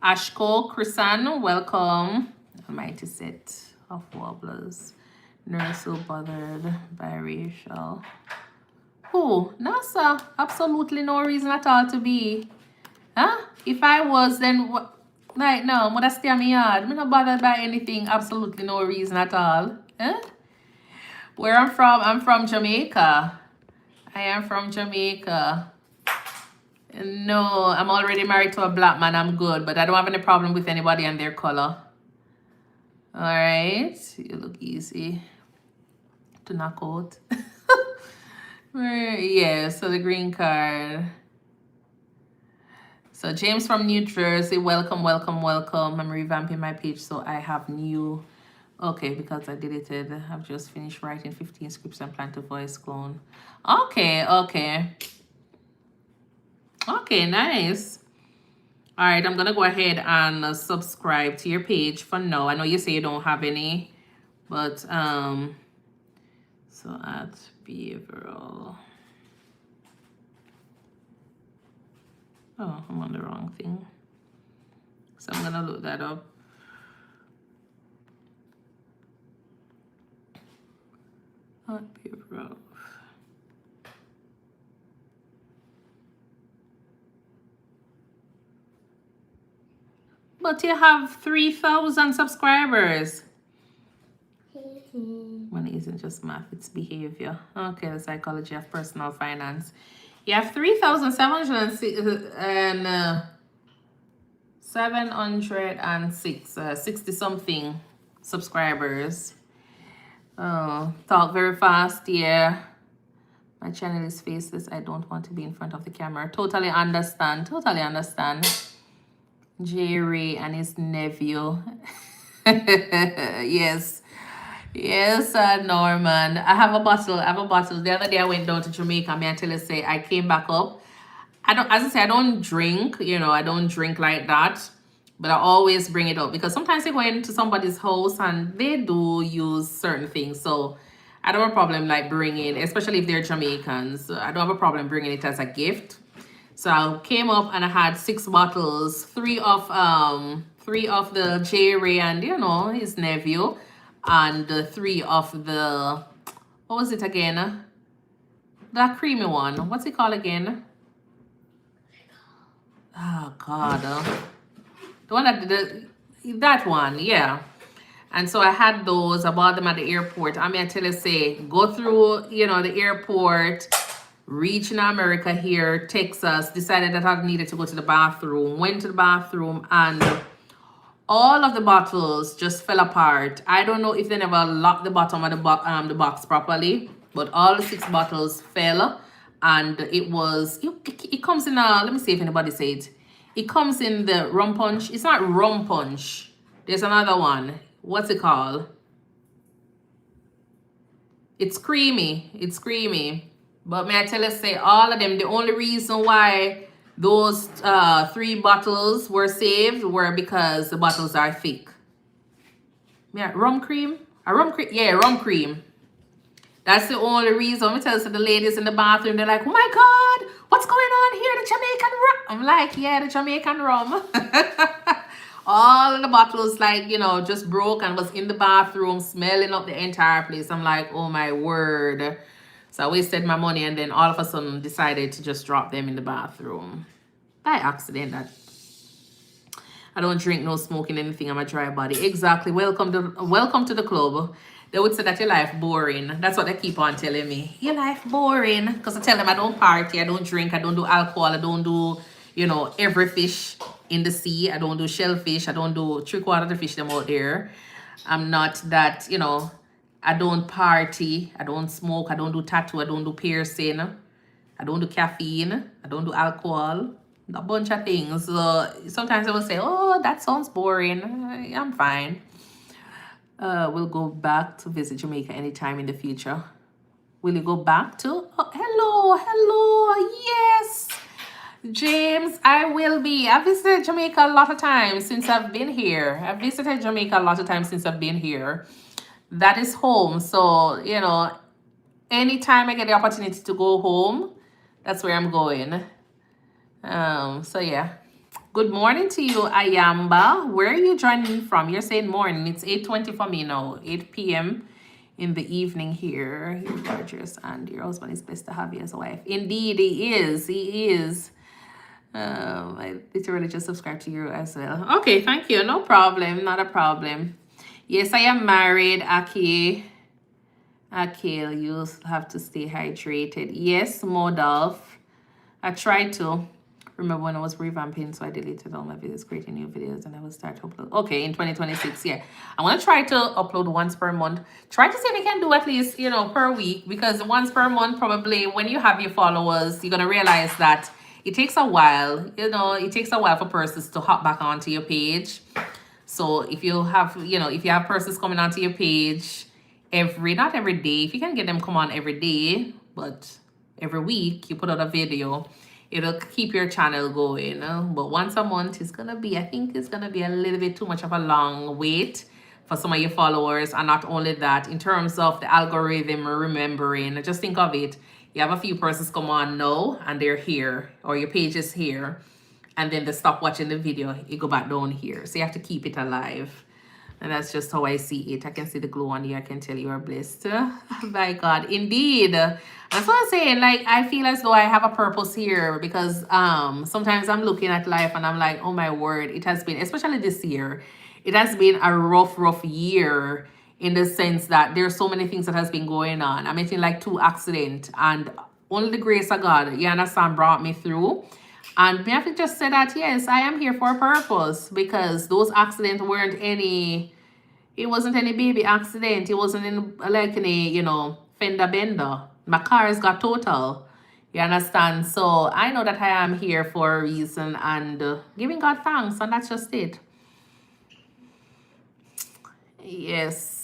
Ashko, Chrisan, welcome. Almighty set of wobblers. Nurse so bothered by racial. Who? No, sir. Absolutely no reason at all to be. Huh? If I was, then what? Like, no, I'm gonna stay on my yard. I'm not bothered by anything. Absolutely no reason at all. Eh? Where I'm from Jamaica. I am from Jamaica. No, I'm already married to a black man. I'm good, but I don't have any problem with anybody and their color. All right. You look easy to knock out. Yeah, so the green card. So James from New Jersey, welcome, welcome, welcome. I'm revamping my page so I have new Okay, because I deleted. I've just finished writing 15 scripts and plan to voice clone. Okay, okay. Okay, nice. All right, I'm gonna go ahead and subscribe to your page for now. I know you say you don't have any, but so at behavioral. Oh, I'm on the wrong thing. So I'm gonna look that up. At behavioral. But you have 3,000 subscribers. Money isn't just math, it's behavior. Okay, the psychology of personal finance. You have 3,706, 60 something subscribers. Oh, talk very fast, yeah. My channel is faceless. I don't want to be in front of the camera. Totally understand. Totally understand. Jerry and his nephew. Yes. Yes, Norman. I have a bottle. The other day I went down to Jamaica. May I tell you, say I came back up. I don't, as I say, I don't drink, I don't drink like that. But I always bring it up because sometimes I go into somebody's house and they do use certain things. So I don't have a problem like bringing, especially if they're Jamaicans. I don't have a problem bringing it as a gift. So I came up and I had 6 bottles, three of the Jerry and his nephew, and 3 of the, what was it again? That creamy one. What's it called again? Oh God, the one that one, yeah. And so I had those. I bought them at the airport. I mean, I tell you, say, go through, the airport, reach in America here, Texas, decided that I needed to go to the bathroom, went to the bathroom, and all of the bottles just fell apart. I don't know if they never locked the bottom of the box properly, but all the 6 bottles fell, and it comes in a, let me see if anybody say it. It comes in the rum punch. It's not rum punch. There's another one. What's it called? It's creamy. It's creamy. But may I tell you, say, all of them, the only reason why those 3 bottles were saved were because the bottles are thick. Yeah, rum cream? Yeah, rum cream. That's the only reason. Let me tell you, so the ladies in the bathroom, they're like, oh my God, what's going on here? The Jamaican rum. I'm like, yeah, the Jamaican rum. All of the bottles, like, just broke and was in the bathroom, smelling up the entire place. I'm like, oh my word. So I wasted my money and then all of a sudden decided to just drop them in the bathroom. By accident. That I don't drink, no smoking, anything. I'm a dry body. Exactly. Welcome to the club. They would say that your life boring. That's what they keep on telling me. Your life boring. Because I tell them I don't party, I don't drink, I don't do alcohol, I don't do, every fish in the sea. I don't do shellfish, I don't do 3/4 of the fish them out there. I'm not that, I don't party, I don't smoke, I don't do tattoo, I don't do piercing, I don't do caffeine, I don't do alcohol. A bunch of things. So sometimes I will say, oh, that sounds boring. I'm fine. We'll go back to visit Jamaica anytime in the future. Will you go back to? Oh, hello. Yes. James, I will be. I've visited Jamaica a lot of times since I've been here. That is home. So, anytime I get the opportunity to go home, that's where I'm going. So yeah. Good morning to you, Ayamba. Where are you joining me from? You're saying morning. It's 8:20 for me now. 8 p.m. in the evening here. You're gorgeous and your husband is blessed to have you as a wife. Indeed, he is. I literally just subscribed to you as well. Okay, thank you. No problem. Not a problem. Yes, I am married, Aki. Akil, you have to stay hydrated. Yes, Modolf. I tried to. Remember when I was revamping, so I deleted all my videos, creating new videos, and I will start to upload. Okay, in 2026, yeah. I'm going to try to upload once per month. Try to see if I can do at least, per week, because once per month, probably when you have your followers, you're going to realize that it takes a while, it takes a while for persons to hop back onto your page. So if you have, if you have persons coming onto your page not every day, if you can get them come on every day, but every week you put out a video, it'll keep your channel going. But once a month is gonna be, I think it's gonna be a little bit too much of a long wait for some of your followers. And not only that, in terms of the algorithm remembering, just think of it. You have a few persons come on now and they're here, or your page is here, and then they stop watching the video, you go back down here. So you have to keep it alive. And that's just how I see it. I can see the glow on you. I can tell you are blessed. By God. Indeed. That's what I'm saying. Like, I feel as though I have a purpose here, because sometimes I'm looking at life and I'm like, oh my word, it has been, especially this year, it has been a rough year, in the sense that there's so many things that has been going on. I'm meeting like 2 accidents, and only the grace of God, you understand, brought me through. And me have to just say that, yes, I am here for a purpose, because those accidents weren't any, it wasn't any baby accident. It wasn't in, like any, fender bender. My car has got total. You understand? So I know that I am here for a reason, and giving God thanks, and that's just it. Yes.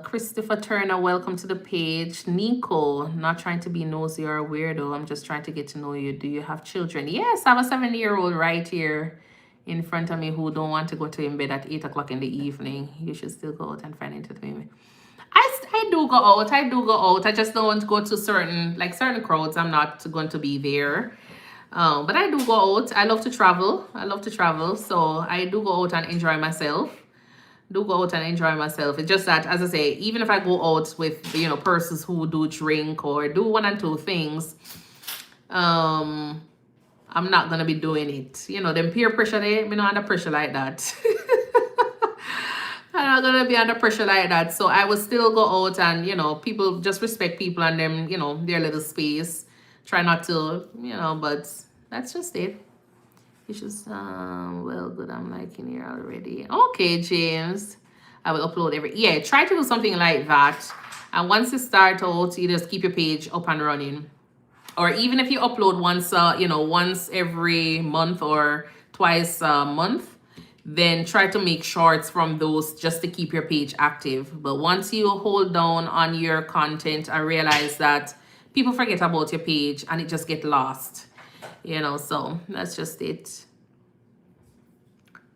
Christopher Turner, welcome to the page. Nico, not trying to be nosy or a weirdo. I'm just trying to get to know you. Do you have children? Yes, I have a 7-year-old right here in front of me who don't want to go to in bed at 8 o'clock in the evening. You should still go out and find entertainment. I do go out. I just don't want to go to certain crowds. I'm not going to be there. But I do go out. I love to travel. So I do go out and enjoy myself. It's just that, as I say, even if I go out with, persons who do drink or do 1 and 2 things, I'm not gonna be doing it. Them peer pressure, me not under pressure like that. I'm not gonna be under pressure like that. So I will still go out and, people, just respect people and them, their little space. Try not to, but that's just it. It's just, well, good, I'm liking here already. Okay, James. I will upload try to do something like that. And once you start out, you just keep your page up and running. Or even if you upload once every month or twice a month, then try to make shorts from those just to keep your page active. But once you hold down on your content, I realize that people forget about your page and it just get lost. So that's just it.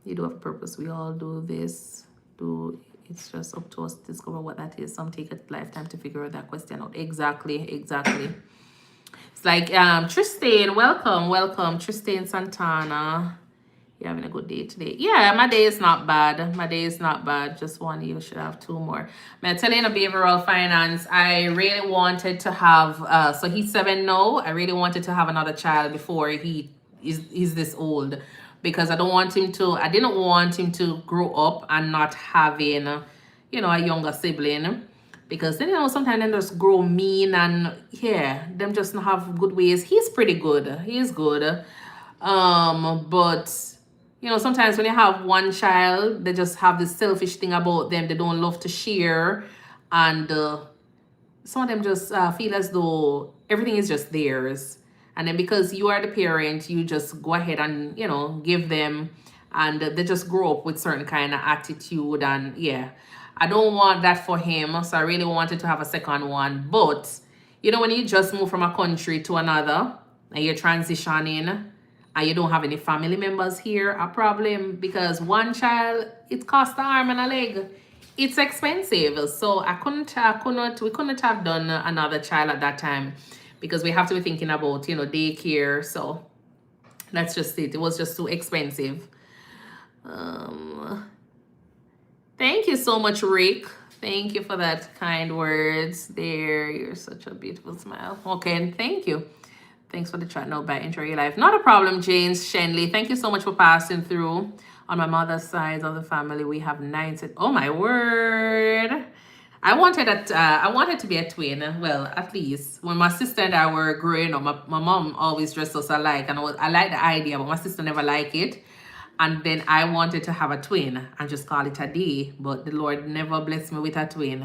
You do have a purpose. We all do this. It's just up to us to discover what that is. Some take a lifetime to figure that question out. Exactly. It's like Tristan, welcome. Tristan Santana. You're having a good day today. Yeah, my day is not bad. Just one, you should have 2 more. I'm telling you, behavioral finance, I really wanted to have, so he's 7 now. I really wanted to have another child before he's this old, because I didn't want him to grow up and not having, a younger sibling. Because then, sometimes they just grow mean and, them just not have good ways. He's pretty good. He is good. But sometimes when you have one child, they just have this selfish thing about them. They don't love to share. And some of them just feel as though everything is just theirs. And then because you are the parent, you just go ahead and, give them. And they just grow up with certain kind of attitude. And I don't want that for him. So I really wanted to have a second one. But, when you just move from a country to another and you're transitioning, and you don't have any family members here, a problem, because one child, it costs an arm and a leg. It's expensive. So we couldn't have done another child at that time, because we have to be thinking about, daycare. So that's just it. It was just too expensive. Thank you so much, Rick. Thank you for that kind words there. You're such a beautiful smile. Okay, and thank you. Thanks for the chat. No, bye. Enjoy your life. Not a problem, James Shenley. Thank you so much for passing through. On my mother's side of the family, we have 9. Oh my word! I wanted to be a twin. Well, at least when my sister and I were growing up, my mom always dressed us alike, and I like the idea, but my sister never liked it. And then I wanted to have a twin and just call it a day, but the Lord never blessed me with a twin.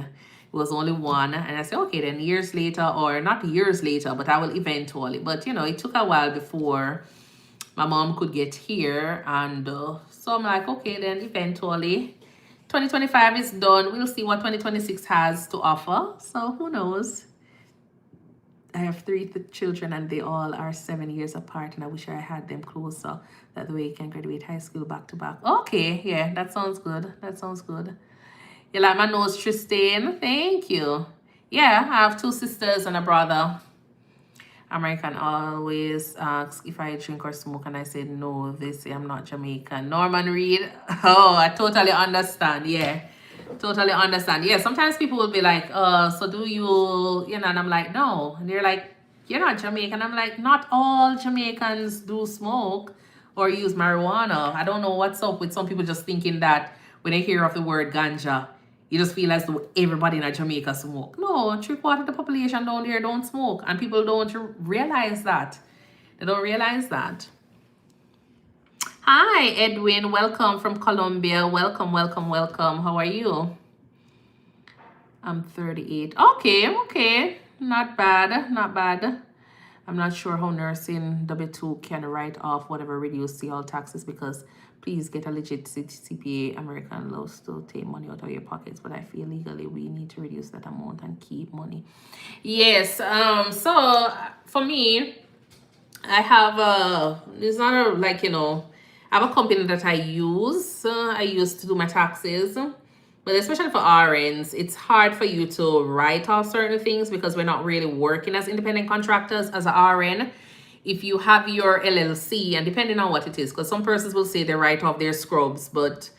It was only one, and I said, okay, then years later, or not years later, but I will eventually. But it took a while before my mom could get here. And so I'm like, okay, then eventually 2025 is done. We'll see what 2026 has to offer. So who knows? I have three children and they all are 7 years apart, and I wish I had them closer. That way you can graduate high school back to back. Okay, yeah, that sounds good. That sounds good. You like my nose, Tristan? Thank you. Yeah, I have two sisters and a brother. American always asks if I drink or smoke, and I said no. They say I'm not Jamaican. Norman Reed. Oh, I totally understand. Yeah, totally understand. Yeah, sometimes people will be like, so do you, you know, and I'm like, no. And they're like, you're not Jamaican. I'm like, not all Jamaicans do smoke or use marijuana. I don't know what's up with some people just thinking that when they hear of the word ganja, you just feel as though everybody in Jamaica smoke. No, 3/4 of the population down there don't smoke. And people don't realize that. They don't realize that. Hi, Edwin. Welcome from Colombia. Welcome, welcome, welcome. How are you? I'm 38. Okay, okay. Not bad, not bad. I'm not sure how nursing W2 can write off whatever reduced CL taxes, because please get a legit CPA. American laws to take money out of your pockets, but I feel legally we need to reduce that amount and keep money. Yes. So for me, I have it's not a, like, you know, I have a company that I use. I use to do my taxes. But especially for RNs, it's hard for you to write off certain things because we're not really working as independent contractors as an RN. If you have your LLC, and depending on what it is, because some persons will say they write off their scrubs, but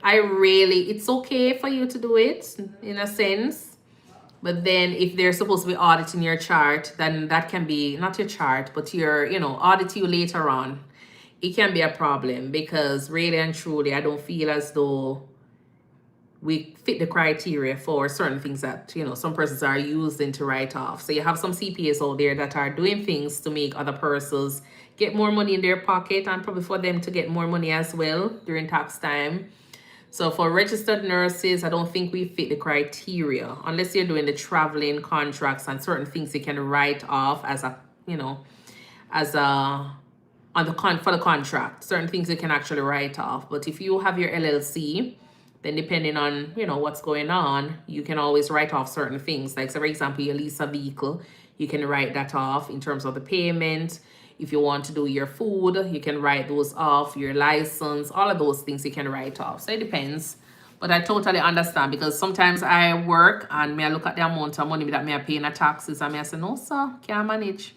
it's okay for you to do it in a sense. But then if they're supposed to be auditing your chart, then that can be, not your chart, but your, you know, audit you later on. It can be a problem because really and truly, I don't feel as though we fit the criteria for certain things that, you know, some persons are using to write off. So you have some CPAs out there that are doing things to make other persons get more money in their pocket, and probably for them to get more money as well during tax time. So for registered nurses, I don't think we fit the criteria unless you're doing the traveling contracts and certain things you can write off as a, you know, as a for the contract. Certain things you can actually write off. But if you have your LLC, then depending on, you know, what's going on, you can always write off certain things. Like, so for example, you lease a vehicle, you can write that off in terms of the payment. If you want to do your food, you can write those off, your license, all of those things you can write off. So it depends. But I totally understand, because sometimes I work and may I look at the amount of money that may I pay in the taxes and may I say, no, sir, can't manage.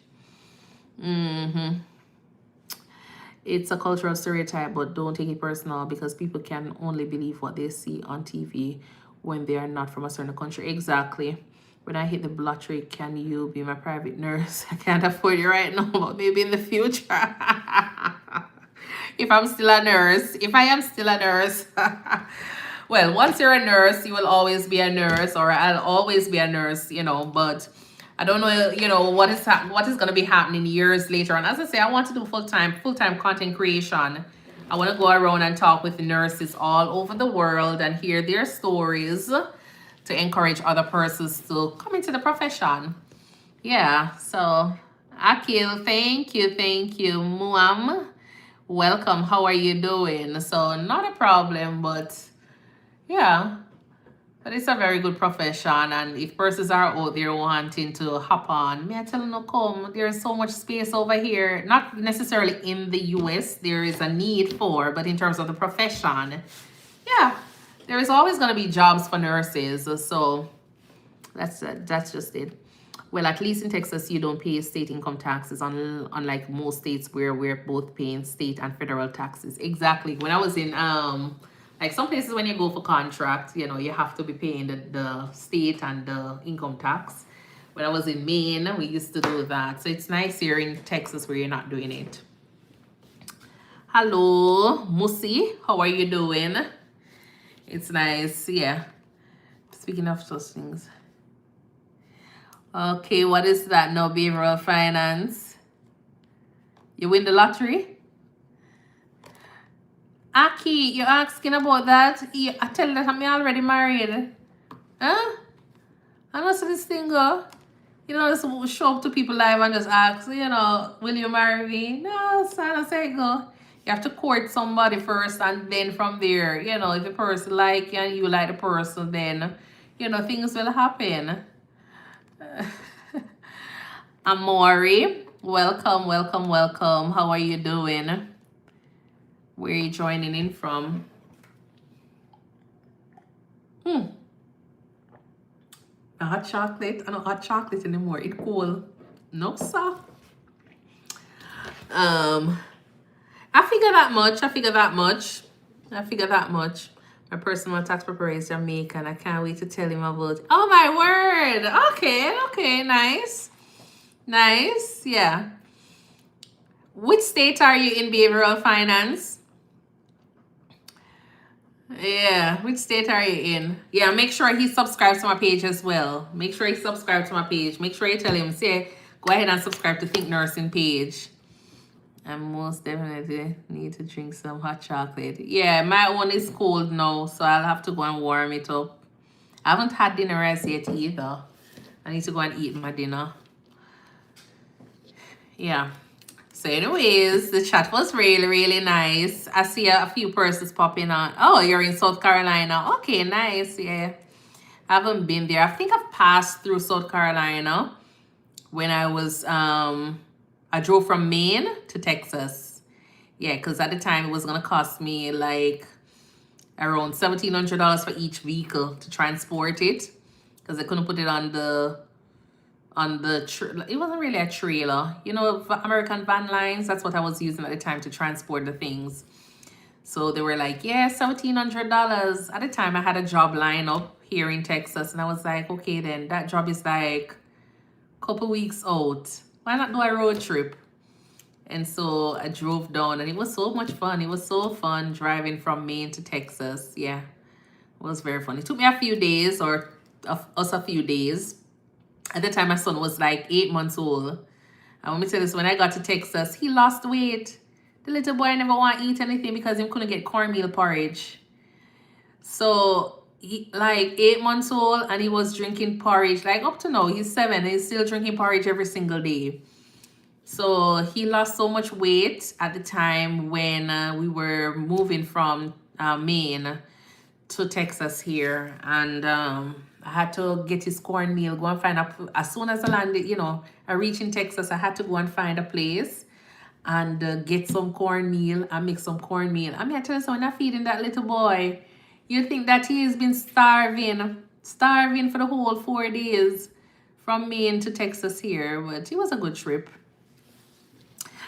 It's a cultural stereotype, but don't take it personal, because people can only believe what they see on TV when they are not from a certain country. Exactly. When I hit the lottery, can you be my private nurse? I can't afford it right now, but maybe in the future. If I'm still a nurse. If I am still a nurse. Well, once you're a nurse, you will always be a nurse, or I'll always be a nurse, you know, but I don't know, you know, what is going to be happening years later. And as I say, I want to do full-time content creation. I want to go around and talk with nurses all over the world and hear their stories to encourage other persons to come into the profession. Yeah, so Akil, thank you. Muam, welcome. How are you doing? So not a problem, but yeah. But it's a very good profession, and if persons are out there wanting to hop on, may I tell them to come. There is so much space over here, not necessarily in the US, there is a need for, but in terms of the profession, yeah, there is always going to be jobs for nurses. So that's just it. Well, at least in Texas, you don't pay state income taxes, unlike most states where we're both paying state and federal taxes. Exactly. When I was in like some places, when you go for contract, you know, you have to be paying the state and the income tax. When I was in Maine, we used to do that. So it's nice here in Texas where you're not doing it. Hello, Musi. How are you doing? It's nice. Yeah. Speaking of those things. Okay, what is that now? Behavioral finance. You win the lottery? Aki, you're asking about that? I tell you that I'm already married. Huh? I know so this thing go. just show up to people live and just ask, will you marry me? No, son, I say go. You have to court somebody first, and then from there, if the person like you and you like the person, then, things will happen. Amori, welcome, welcome, welcome. How are you doing? Where are you joining in from? A hot chocolate? I don't hot chocolate anymore. It's cool. No, sir. I figure that much. My personal tax preparer is Jamaican. I can't wait to tell him about it. Oh my word. Okay, nice. Yeah. Which state are you in behavioral finance? Yeah, which state are you in? Yeah, make sure he subscribes to my page as well. Make sure you tell him, go ahead and subscribe to ThinkNursing page. I most definitely need to drink some hot chocolate. Yeah, my one is cold now, so I'll have to go and warm it up. I haven't had dinner as yet either. I need to go and eat my dinner. Yeah. So anyways, the chat was really, really nice. I see a few persons popping on. Oh, you're in South Carolina. Okay, nice. Yeah. I haven't been there. I think I've passed through South Carolina when I was, I drove from Maine to Texas. Yeah, because at the time it was going to cost me like around $1,700 for each vehicle to transport it. Because I couldn't put it on the it wasn't really a trailer, American van lines. That's what I was using at the time to transport the things. So they were like, yeah, $1,700. At the time I had a job line up here in Texas, and I was like, okay, then that job is like a couple weeks out, why not do a road trip? And so I drove down, and it was so much fun. It was so fun driving from Maine to Texas. Yeah, it was very fun. It took me a few days, or us a few days. At the time, my son was like 8 months old. And let me tell you this, when I got to Texas, he lost weight. The little boy never want to eat anything because he couldn't get cornmeal porridge. So, he like 8 months old, and he was drinking porridge. Like up to now, he's 7, and he's still drinking porridge every single day. So, he lost so much weight at the time when we were moving from Maine to Texas here. And I had to get his cornmeal, go and find as soon as I landed, I reached in Texas, I had to go and find a place and get some cornmeal and make some cornmeal. I mean, I tell you, so when I'm feeding that little boy, you think that he has been starving for the whole 4 days from Maine to Texas here, but it was a good trip.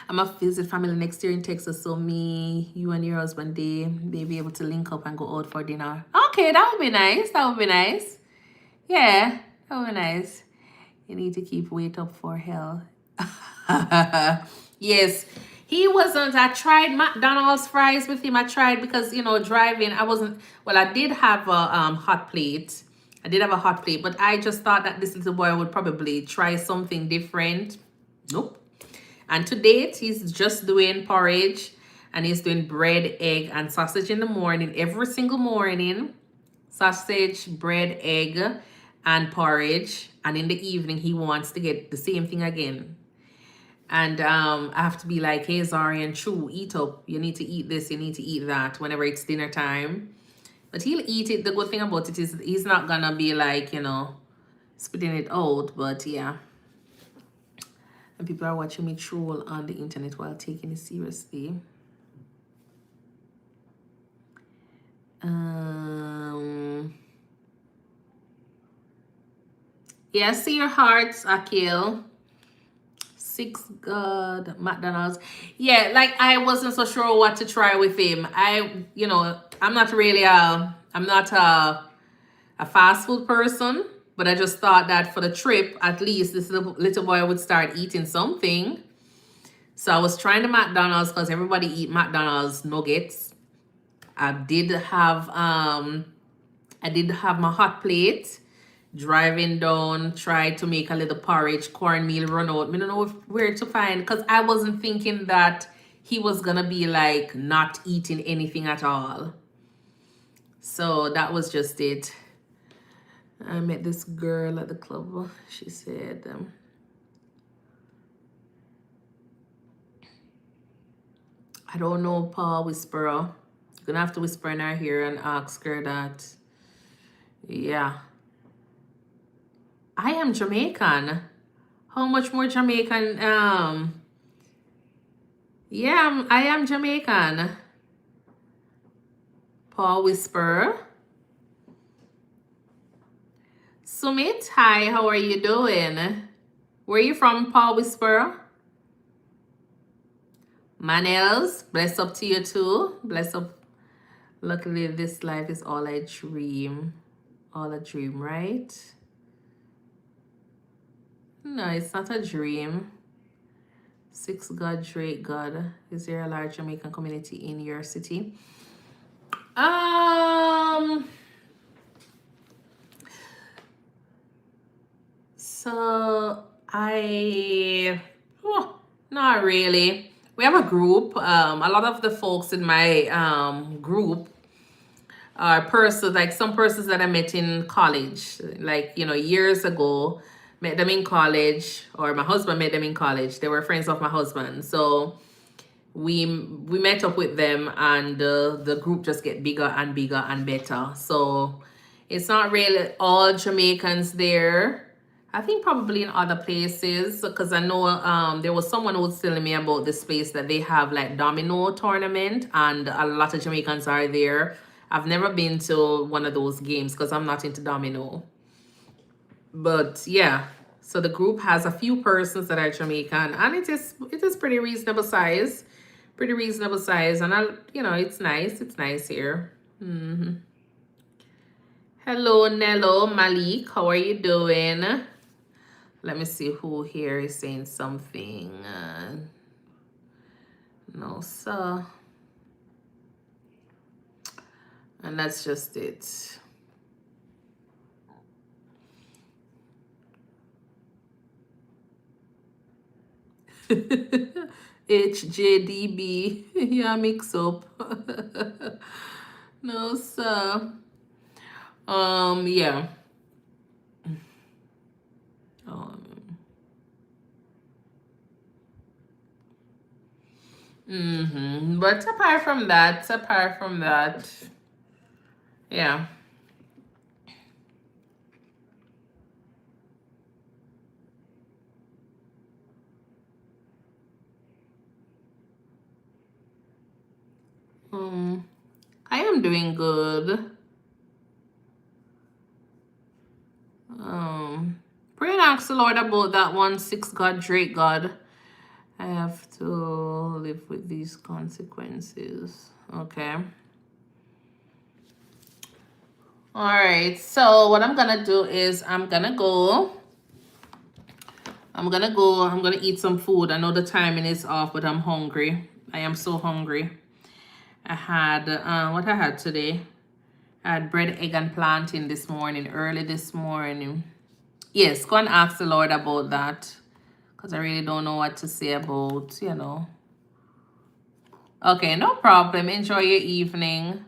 I'm going to visit family next year in Texas, so me, you and your husband, they be able to link up and go out for dinner. Okay, that would be nice. Yeah, that would be nice. You need to keep weight up for hell. Yes, he wasn't. I tried McDonald's fries with him. I tried because, driving, I did have a hot plate. But I just thought that this little boy would probably try something different. Nope. And to date, he's just doing porridge, and he's doing bread, egg, and sausage in the morning, every single morning. Sausage, bread, egg, and porridge. And in the evening, he wants to get the same thing again. And I have to be like, hey, Zarian, true, eat up. You need to eat this, you need to eat that whenever it's dinner time. But he'll eat it. The good thing about it is he's not going to be like, spitting it out. But yeah. And people are watching me troll on the internet while taking it seriously. Yeah, see your hearts, Akil. 6 God McDonald's. Yeah, like I wasn't so sure what to try with him. I'm not really I'm not a fast food person. But I just thought that for the trip, at least this little boy would start eating something. So I was trying the McDonald's because everybody eat McDonald's nuggets. I did have my hot plate. Driving down, tried to make a little porridge, cornmeal run out. I don't know where to find, because I wasn't thinking that he was gonna be like not eating anything at all. So that was just it. I met this girl at the club. She said, I don't know, Paul Whisperer. You're gonna have to whisper in her ear and ask her that. Yeah. I am Jamaican. How much more Jamaican? Yeah, I am Jamaican. Paul Whisperer. Sumit, hi, how are you doing? Where are you from, Paul Whisperer? Manels, bless up to you too. Bless up. Luckily, this life is all I dream. All a dream, right? No, it's not a dream. 6 God, Drake God. Is there a large Jamaican community in your city? So not really. We have a group. A lot of the folks in my group are persons, like some persons that I met in college, like, years ago, met them in college, or my husband met them in college. They were friends of my husband. So we met up with them, and the group just get bigger and bigger and better. So it's not really all Jamaicans there. I think probably in other places, because I know there was someone who was telling me about this place that they have like domino tournament, and a lot of Jamaicans are there. I've never been to one of those games because I'm not into domino. But yeah, so the group has a few persons that are Jamaican, and it is pretty reasonable size. Pretty reasonable size, and it's nice. It's nice here. Hello, Nello, Malik. How are you doing? Let me see who here is saying something. No, sir. And that's just it. HJDB. Yeah, mix up. No, sir. Yeah. But apart from that, yeah. I am doing good. Pray and ask the Lord about that one, 6 God, Drake God. I have to live with these consequences. Okay. All right. So what I'm gonna do is I'm gonna eat some food. I know the timing is off, but I'm hungry. I am so hungry. I had what I had today. I had bread, egg, and plantain this morning, early this morning. Yes, go and ask the Lord about that, because I really don't know what to say about, Okay, no problem. Enjoy your evening.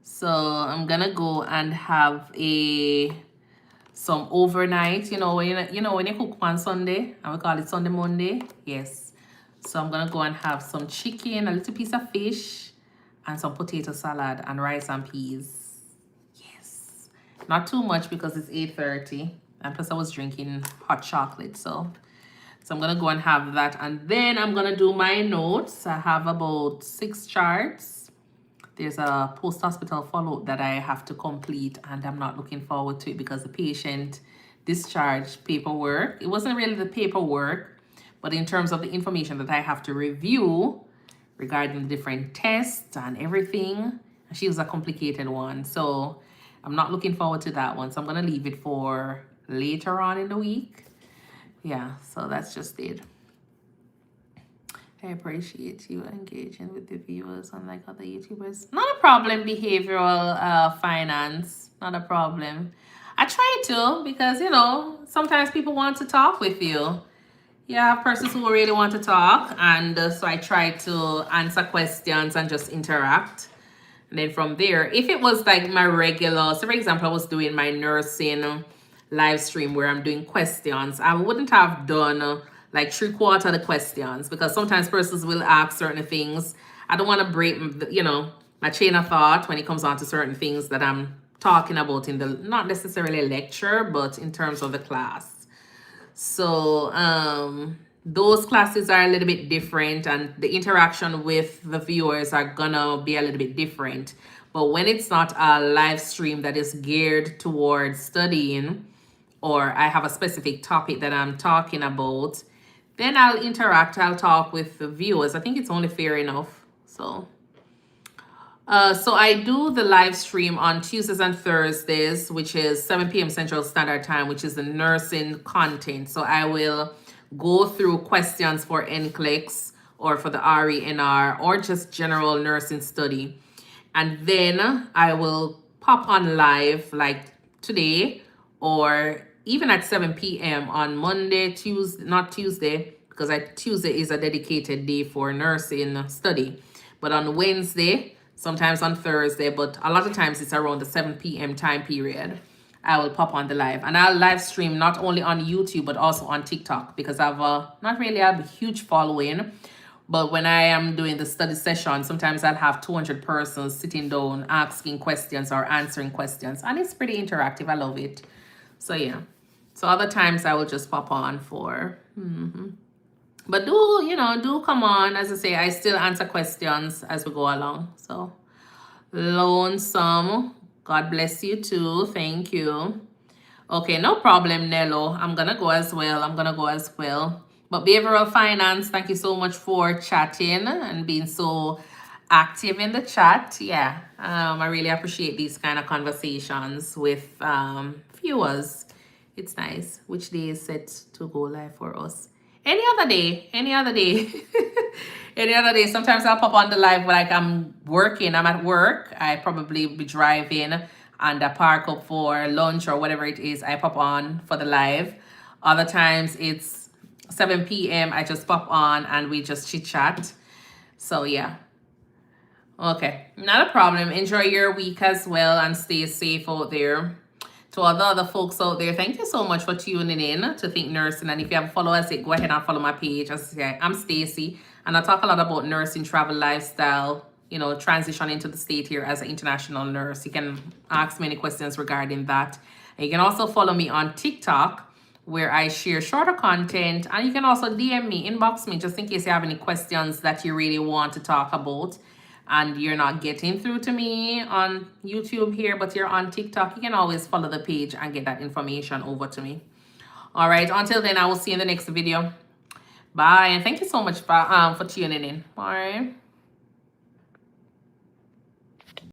So I'm gonna go and have some overnight. When you cook on Sunday, and we call it Sunday Monday. Yes. So I'm gonna go and have some chicken, a little piece of fish, and some potato salad and rice and peas. Yes. Not too much because it's 8:30, and plus I was drinking hot chocolate. So I'm gonna go and have that, and then I'm gonna do my notes. I have about 6 charts. There's a post-hospital follow-up that I have to complete, and I'm not looking forward to it because the patient discharge paperwork, it wasn't really the paperwork, but in terms of the information that I have to review regarding the different tests and everything, she was a complicated one. So I'm not looking forward to that one. So I'm going to leave it for later on in the week. Yeah, so that's just it. I appreciate you engaging with the viewers, unlike other YouTubers. Not a problem, behavioral finance. Not a problem. I try to, because, sometimes people want to talk with you. You have persons who really want to talk, and so I try to answer questions and just interact. And then from there, if it was like my regular, so for example, I was doing my nursing live stream where I'm doing questions, I wouldn't have done like 3/4 of the questions, because sometimes persons will ask certain things. I don't want to break, my chain of thought when it comes on to certain things that I'm talking about in the, not necessarily lecture, but in terms of the class. So those classes are a little bit different, and the interaction with the viewers are gonna be a little bit different. But when it's not a live stream that is geared towards studying, or I have a specific topic that I'm talking about, then I'll interact, I'll talk with the viewers. I think it's only fair enough. So I do the live stream on Tuesdays and Thursdays, which is 7 p.m. Central Standard Time, which is the nursing content. So I will go through questions for NCLEX or for the RENR or just general nursing study. And then I will pop on live like today, or even at 7 p.m. on Monday, Tuesday, not Tuesday, because Tuesday is a dedicated day for nursing study. But on Wednesday, sometimes on Thursday, but a lot of times it's around the 7 p.m. time period, I will pop on the live. And I'll live stream not only on YouTube, but also on TikTok, because I've not really a huge following. But when I am doing the study session, sometimes I'll have 200 persons sitting down, asking questions or answering questions. And it's pretty interactive. I love it. So yeah. So other times I will just pop on for... But do come on. As I say, I still answer questions as we go along. So, Lonesome, God bless you too. Thank you. Okay, no problem, Nello. I'm going to go as well. But behavioral finance, thank you so much for chatting and being so active in the chat. Yeah, I really appreciate these kind of conversations with viewers. It's nice. Which day is set to go live for us? Any other day. Any other day. Sometimes I'll pop on the live like I'm working. I'm at work. I probably be driving and I park up for lunch or whatever it is. I pop on for the live. Other times it's 7 p.m. I just pop on and we just chit chat. So yeah. Okay, not a problem. Enjoy your week as well and stay safe out there. To all the other folks out there, thank you so much for tuning in to Think Nursing. And if you haven't followed us, go ahead and follow my page. As I say, I'm Stacy, and I talk a lot about nursing, travel, lifestyle, transition into the state here as an international nurse. You can ask me any questions regarding that. And you can also follow me on TikTok, where I share shorter content. And you can also DM me, inbox me, just in case you have any questions that you really want to talk about and you're not getting through to me on YouTube here, but you're on TikTok. You can always follow the page and get that information over to me. All right, until then, I will see you in the next video. Bye, and thank you so much for tuning in. All right.